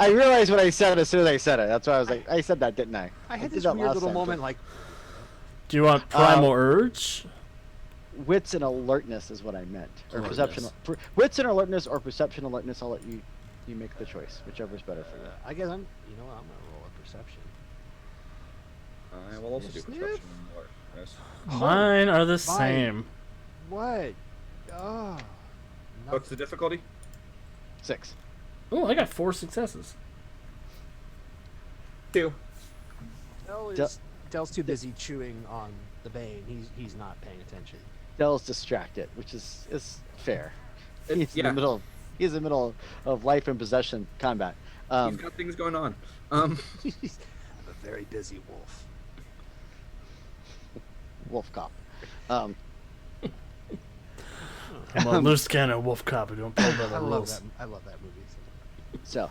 I realized what I said as soon as I said it. That's why I was like, I said that, didn't I? I had did this that weird last little time, moment, too. like, Do you want primal urge? Wits and alertness is what I meant, or Alertness. perception. Wits and alertness, or perception alertness. I'll let you make the choice, whichever's better for you. I guess I'm gonna roll a perception. I will also do Sniff. perception and alertness. Mine are the same. What? Oh. What's the difficulty? 6. Oh, I got 4 successes. 2. Dell's too busy chewing on the bane. He's not paying attention. Dell's distracted, which is fair. He's Yeah. in the middle of life and possession combat. He's got things going on. I'm a very busy wolf. Wolf cop. I'm a loose cannon wolf cop who don't play by the I love rules. that. I love that movie. So,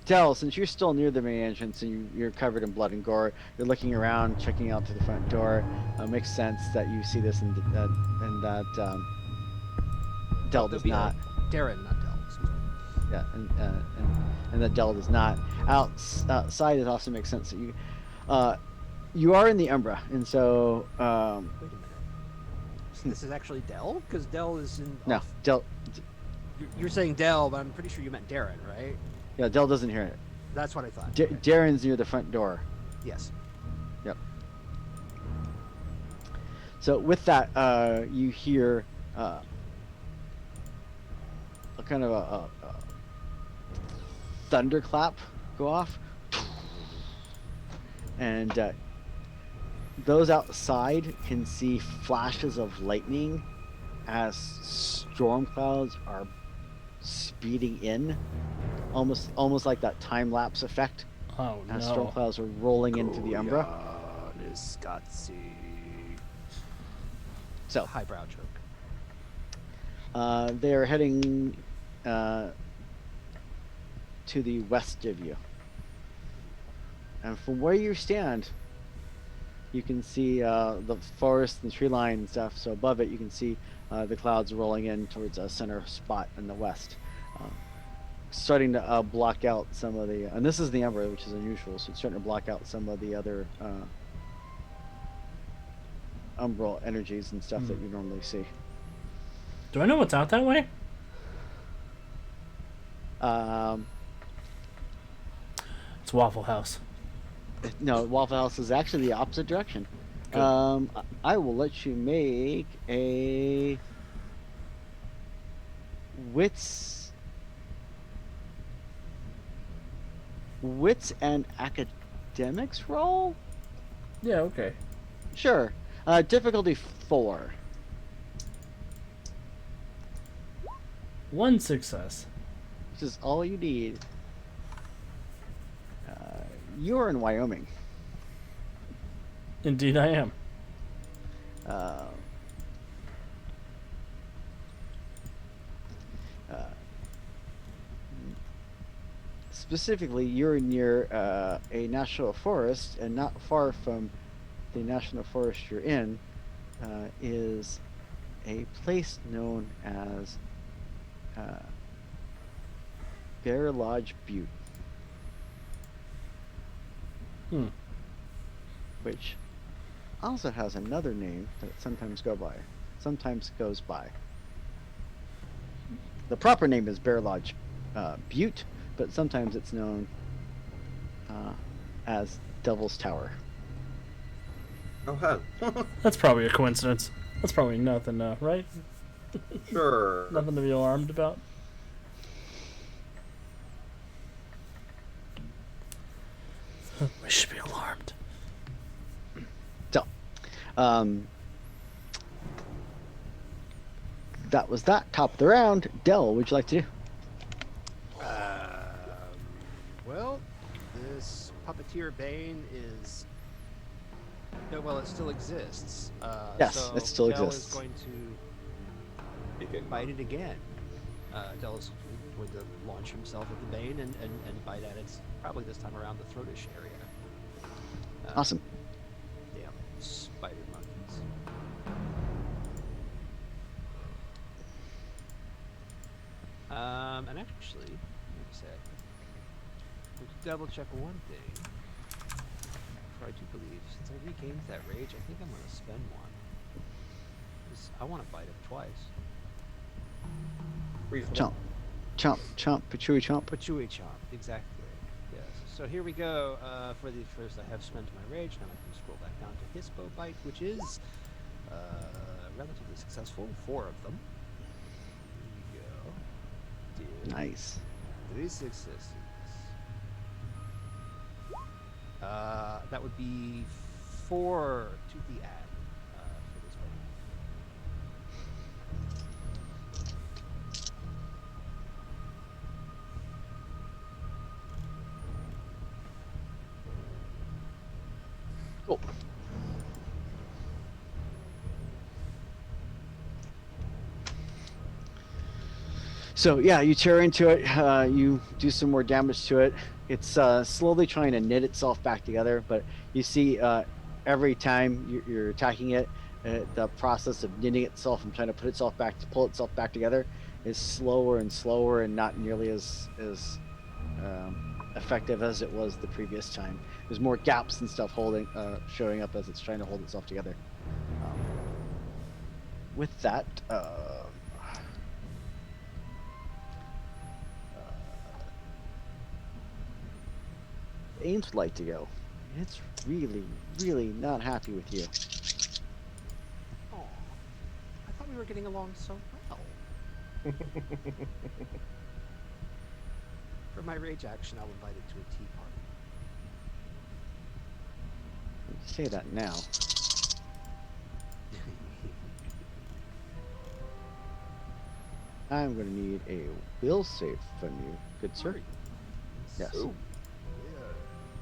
Dell, since you're still near the main entrance and you're covered in blood and gore, you're looking around, checking out to the front door. Makes sense that you see this and that Dell does not. Darren, not Dell. Excuse me. Yeah, and that Dell does not. Outside, it also makes sense that you are in the Umbra, and so Wait a minute. This is actually Dell, because Dell is in. no, Dell. You're saying Dell, but I'm pretty sure you meant Darren, right? Yeah, Dell doesn't hear it. That's what I thought. Darren's near the front door. Yes. Yep. So with that, you hear a kind of a thunderclap go off, and those outside can see flashes of lightning as storm clouds are speeding in, almost like that time lapse effect. Oh As storm no. clouds are rolling into the Umbra. So Highbrow joke. they are heading to the west of you, and from where you stand, you can see the forest and tree line and stuff. So above it, you can see the clouds rolling in towards a center spot in the west, starting to block out some of the. And this is the Ember, which is unusual. So it's starting to block out some of the other umbral energies and stuff that you normally see. Do I know what's out that way? It's Waffle House. No, Waffle House is actually the opposite direction. Good. I will let you make a wits and academics roll. Yeah, okay. Sure. Difficulty 4. 1 success. Which is all you need. You're in Wyoming. Indeed, I am. Specifically, you're near a national forest, and not far from the national forest you're in is a place known as Bear Lodge Butte, which also has another name that it sometimes goes by. The proper name is Bear Lodge Butte, but sometimes it's known as Devil's Tower. Oh, hell. That's probably a coincidence. That's probably nothing, right? Sure. Nothing to be alarmed about. We should be alarmed. So, that was that. Top of the round. Dell, what would you like to do? Well, this puppeteer Bane is. No, well, it still exists. Yes, so it still Dell exists. is going to You can- bite it again. Dell is going to launch himself at the Bane and bite at it, probably this time around the throatish area. Awesome. Yeah. And actually, wait a sec. We could double check one thing. For I do believe, since I regained that rage, I think I'm going to spend one. 'Cause I want to bite him twice. Reasonable. Chomp, chomp, patchouli chomp. Patchouli chomp, exactly. Yes. So here we go. For the first, I have spent my rage. Now I can scroll back down to Hispo Bite, which is relatively successful. 4 of them. Here we go. Did Nice. 3 successes. That would be 4 to the add for this one. Cool. So yeah, you tear into it. You do some more damage to it. It's slowly trying to knit itself back together, but you see every time you're attacking it, the process of knitting itself and trying to put itself back to pull itself back together is slower and slower and not nearly as effective as it was the previous time. There's more gaps and stuff showing up as it's trying to hold itself together. With that, Ames would like to go. It's really, really not happy with you. Aw, I thought we were getting along so well. For my rage action, I'll invite it to a tea party. Say that now. I'm going to need a will save from you, good sir. Yes. Ooh.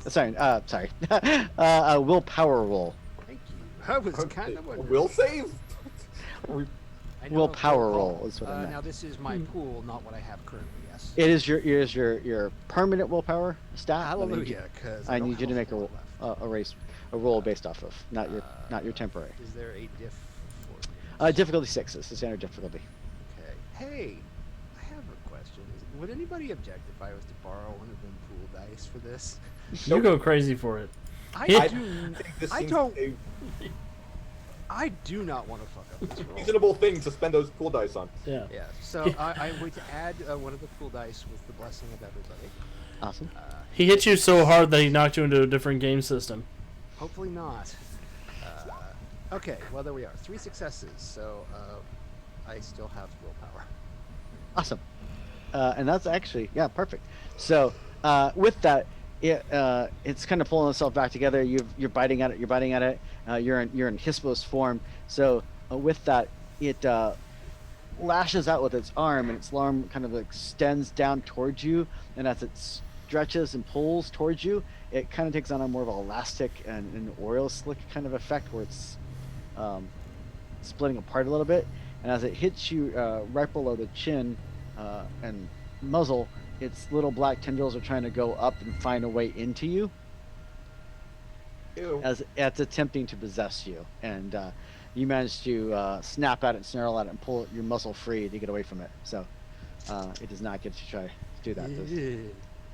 Sorry, a willpower roll. Thank you. I was kind of wondering. Will save? I know Willpower of roll is what I meant. Now this is my pool, not what I have currently. Yes. It is your permanent willpower stat. Hallelujah, because I need you to make a roll based off of, not your temporary. Is there a diff for this? Difficulty 6 is the standard difficulty. Okay. Hey, I have a question. Would anybody object if I was to borrow one of them pool dice for this? You go crazy for it. I I don't. a I do not want to fuck up this roll. reasonable thing to spend those pool dice on. Yeah. Yeah. So I'm going to add one of the pool dice with the blessing of everybody. Awesome. He hit you so hard that he knocked you into a different game system. Hopefully not. Okay. Well, there we are. 3 successes. So I still have willpower. Awesome. And that's actually, yeah, perfect. So with that, it's kind of pulling itself back together. You're biting at it. You're in Hispo's form. So with that, it lashes out with its arm, and its arm kind of extends down towards you. And as it stretches and pulls towards you, it kind of takes on a more of an elastic and an oil slick kind of effect, where it's splitting apart a little bit. And as it hits you right below the chin and muzzle, its little black tendrils are trying to go up and find a way into you. Ew. As it's attempting to possess you, and you manage to snap at it, snarl at it, and pull your muscle free to get away from it. So it does not get to try to do that.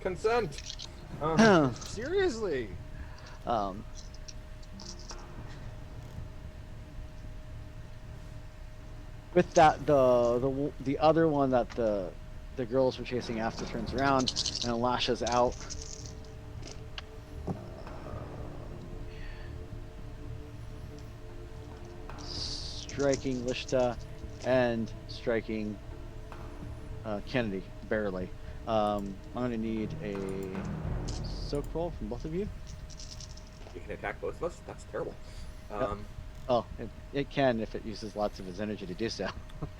Consent. Seriously. With that, the other one that the girls were chasing after turns around and lashes out. Striking Lishta and striking Kennedy, barely. I'm going to need a soak roll from both of you. You can attack both of us? That's terrible. Oh, it can if it uses lots of its energy to do so.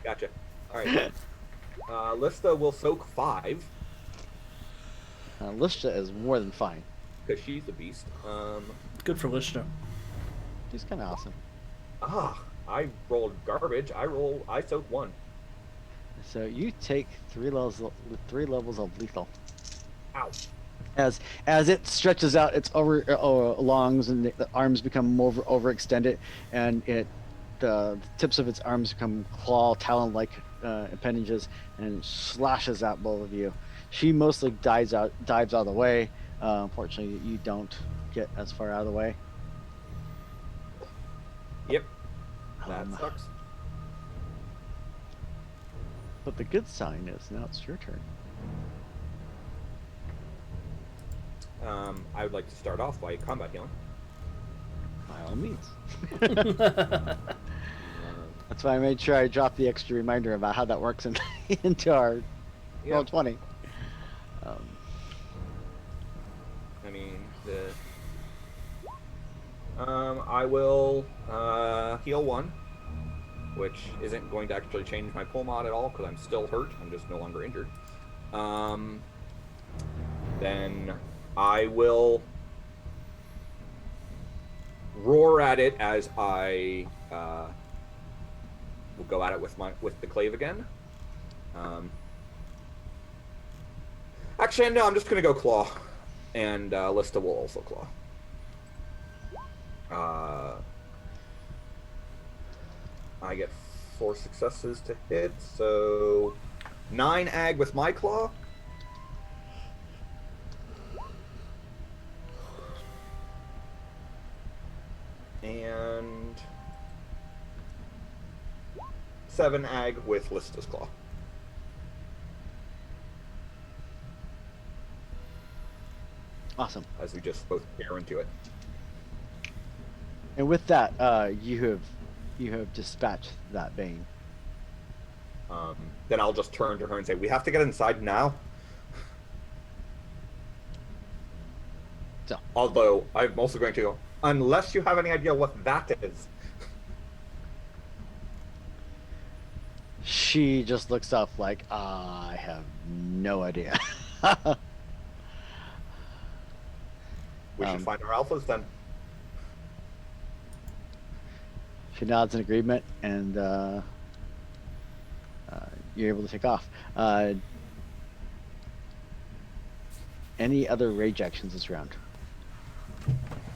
Gotcha. Alright. Lista will soak 5. Lishta is more than fine. Because she's a beast. Good for Lishna. She's kind of awesome. I rolled garbage. I soak 1. So you take 3 levels of lethal. Ow. As it stretches out its lungs, and the arms become more overextended, and the tips of its arms become talon-like appendages and slashes at both of you. She mostly dives out of the way. Unfortunately, you don't get as far out of the way. Yep. That Um, sucks. But the good sign is now it's your turn. I would like to start off by combat healing. By all means. That's why I made sure I dropped the extra reminder about how that works into our roll 20. I mean, I will heal 1, which isn't going to actually change my pull mod at all because I'm still hurt. I'm just no longer injured. Then I will roar at it as I will go at it with the clave again. Actually, no, I'm just gonna go claw, and Lista will also claw. I get 4 successes to hit, so 9 ag with my claw. And 7 ag with Lista's claw. Awesome. As we just both tear into it. And with that, you have dispatched that bane. Then I'll just turn to her and say, "We have to get inside now." So, although I'm also going to go, unless you have any idea what that is. She just looks up like, I have no idea. We should find our alphas then. She nods in agreement, and you're able to take off. Any other rage actions this round?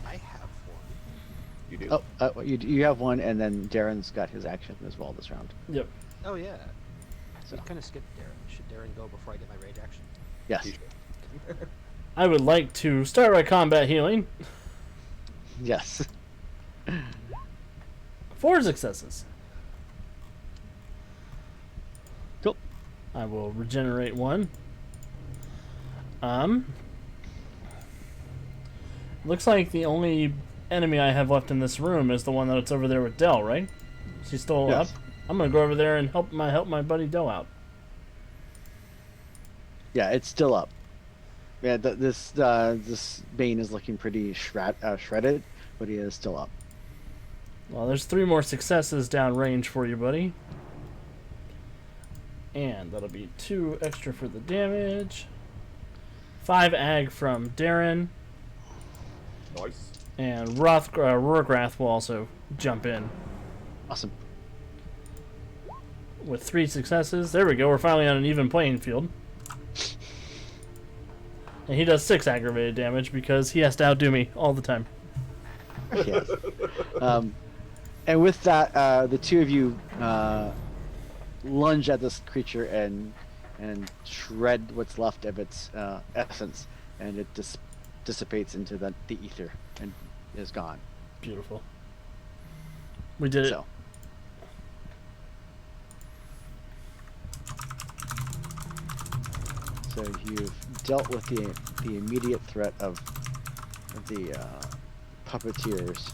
I have one. You do. Oh, you have one, and then Darren's got his action as well this round. Yep. Oh yeah. So. We kind of skipped Darren. Should Darren go before I get my rage action? Yes. I would like to start my combat healing. Yes. 4 successes. Cool. I will regenerate 1. Looks like the only enemy I have left in this room is the one that's over there with Dell, right? She's still Yes. up. I'm gonna go over there and help my buddy Dell out. Yeah, it's still up. Yeah, this Bane is looking pretty shredded, but he is still up. Well, there's 3 more successes down range for you, buddy. And that'll be 2 extra for the damage. 5 ag from Darren. Nice. And Rorgrath will also jump in Awesome. with 3 successes. There we go. We're finally on an even playing field. And he does 6 aggravated damage because he has to outdo me all the time. Yes. And with that, the two of you lunge at this creature and shred what's left of its essence, and it dissipates into the ether and is gone. Beautiful. We did it. So. So you've dealt with the immediate threat of the puppeteers.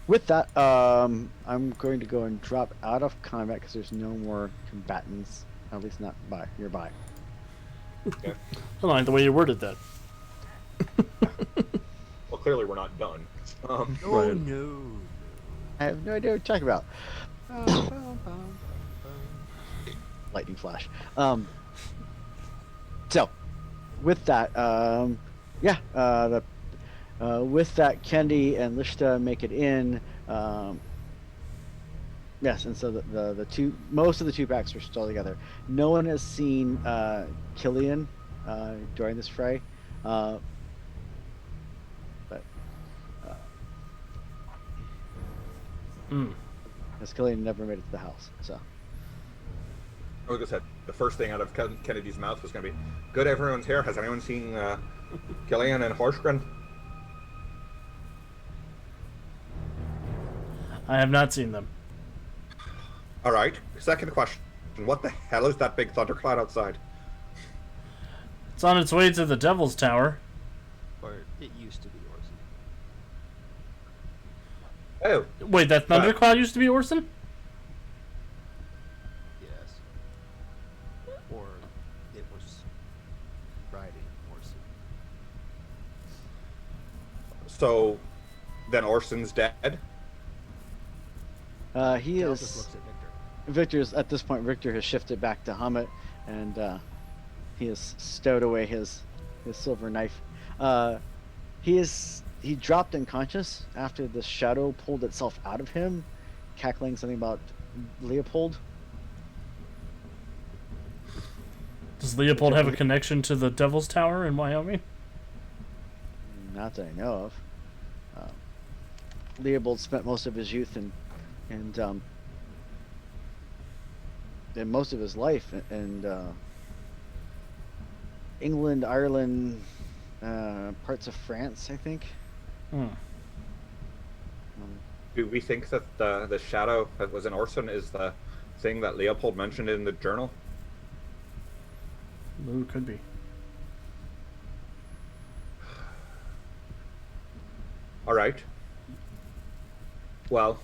With that, I'm going to go and drop out of combat because there's no more combatants, at least not nearby. Okay. I don't like the way you worded that. Well, clearly we're not done. Oh Right. no. I have no idea what you're talking about. Bum, bum, bum, bum. Lightning flash. So, with that, with that, Kendi and Lishta make it in. Yes, and so the most of the two packs are still together. No one has seen Killian during this fray, but as Killian never made it to the house. So Like I said, the first thing out of Kennedy's mouth was going to be, "Good, everyone's here. Has anyone seen Killian and Horsgren?" I have not seen them. All right. Second question: what the hell is that big thundercloud outside? It's on its way to the Devil's Tower. Or it used to be Orson. Oh, Wait, that thundercloud used to be Orson? Yes. Or it was riding Orson. so then Orson's dead. he Del is. just looks at Victor. Victor's at this point. Victor has shifted back to Hammett, and he has stowed away his silver knife. He dropped unconscious after the shadow pulled itself out of him, cackling something about Leopold. Does Leopold have a connection to the Devil's Tower in Wyoming? Not that I know of. Leopold spent most of his youth and most of his life in England, Ireland, parts of France, I think. Hmm. Do we think that the shadow that was in Orson is the thing that Leopold mentioned in the journal? Ooh, could be. All right. Well,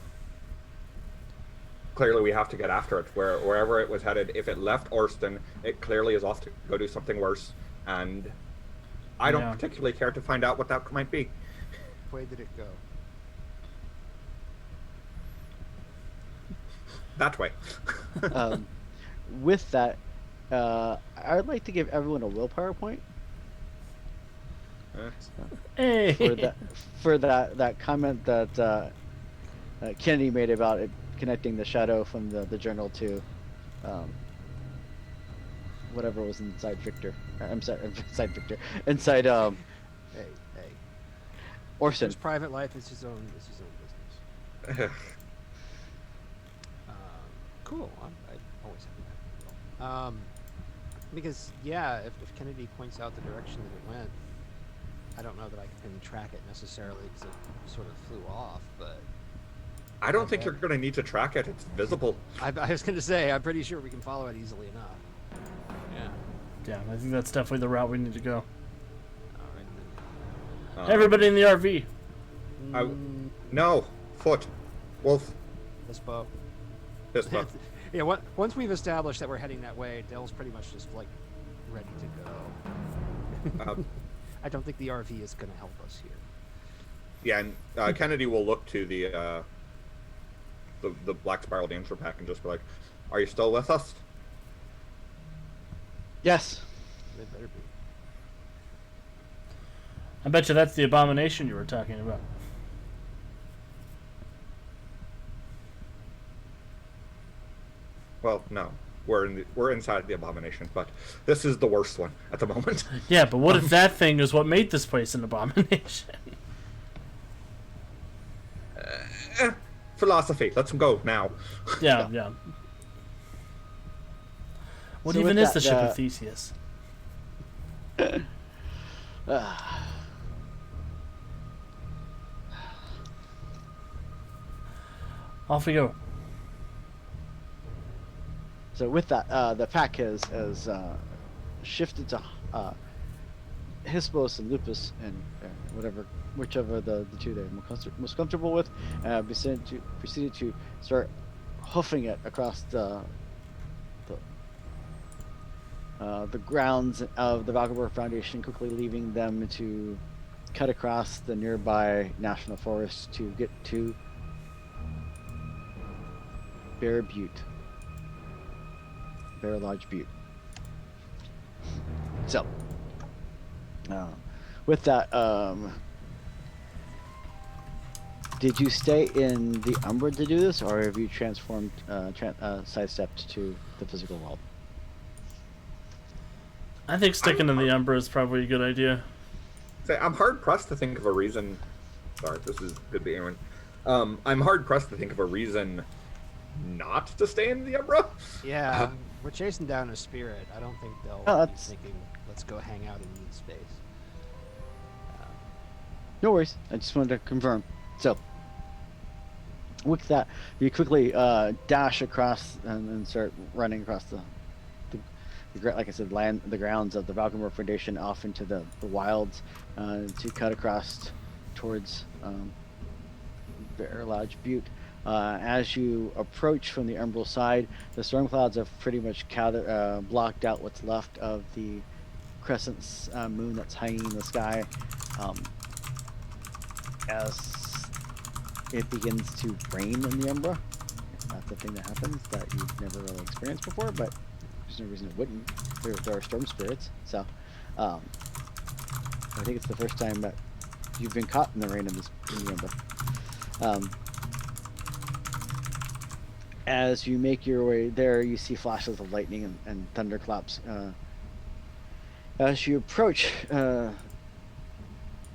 clearly we have to get after it. Wherever it was headed, if it left Orston, it clearly is off to go do something worse. And I don't Yeah. particularly care to find out what that might be. Which way did it go? That way. With that, I would like to give everyone a willpower point Hey! for that comment that Kennedy made about it connecting the shadow from the journal to whatever was inside Victor. I'm sorry, inside Hey. Orson. His private life is his own business. Cool. I always have that. Because yeah, if Kennedy points out the direction that it went, I don't know that I can track it necessarily because it sort of flew off. But I don't think you're going to need to track it. It's visible. I was going to say I'm pretty sure we can follow it easily enough. Yeah. Yeah, I think that's definitely the route we need to go. All right Everybody in the RV. then. No. Foot. Wolf. This boat. This book. Yeah. Once we've established that we're heading that way, Dell's pretty much just like ready to go. I don't think the RV is going to help us here. Yeah, and Kennedy will look to the Black Spiral Danger Pack and just be like, "Are you still with us?" Yes. They better be. I bet you that's the abomination you were talking about. Well, no. We're inside the abomination, but this is the worst one at the moment. Yeah, but what if that thing is what made this place an abomination? Philosophy. Let's go now. Yeah. What So even with is the that, ship of Theseus? Off we go. So with that, the pack has shifted to Hispos and Lupus and whichever the two they're most comfortable with, proceeded to start hoofing it across the grounds of the Valkenburg Foundation, quickly leaving them to cut across the nearby national forest to get to Bear Lodge Butte. So, with that, did you stay in the Umbra to do this, or have you transformed, sidestepped to the physical world? I think sticking in the Umbra is probably a good idea. I'm hard pressed to think of a reason. Sorry, this is good to be Aaron. I'm hard pressed to think of a reason not to stay in the Umbra. Yeah, we're chasing down a spirit. I don't think they'll Oh, be that's thinking, let's go hang out in mean space. no worries. I just wanted to confirm. So, with that, you quickly dash across and start running across like I said, the grounds of the Valkenburg Foundation off into the wilds to cut across towards Bear Lodge Butte. As you approach from the Umbral side, the storm clouds have pretty much blocked out what's left of the crescent moon that's hanging in the sky. As it begins to rain in the Umbra, that's a thing that happens that you've never really experienced before, but there's no reason it wouldn't. There are storm spirits, so I think it's the first time that you've been caught in the rain in the Umbra. As you make your way there, you see flashes of lightning and thunderclaps. As you approach the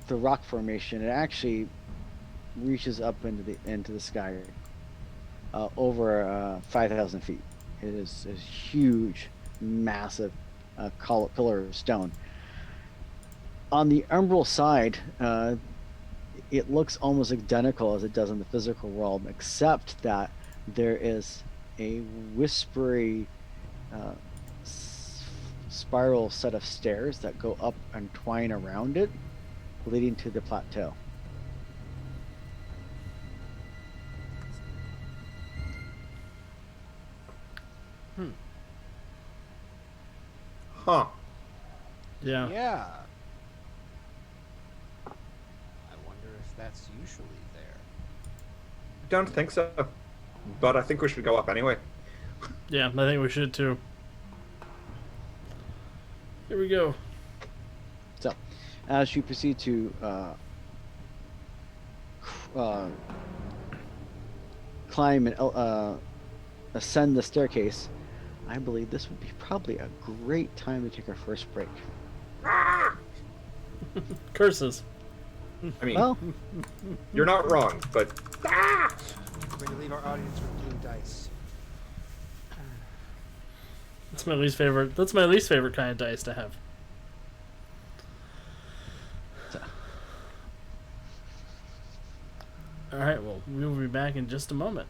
rock formation, it actually reaches up into the sky over 5,000 feet. It is a huge, massive pillar of stone. On the umbral side, it looks almost identical as it does in the physical world, except that there is a whispery spiral set of stairs that go up and twine around it, leading to the plateau. Huh. Yeah. Yeah. I wonder if that's usually there. Don't think so. But I think we should go up anyway. Yeah, I think we should too. Here we go. So, as you proceed to climb and ascend the staircase, I believe this would be probably a great time to take our first break. Curses. I mean, Well, you're not wrong, but We're going to leave our audience with blue dice. That's my least favorite. That's my least favorite kind of dice to have. All right. Well, we will be back in just a moment.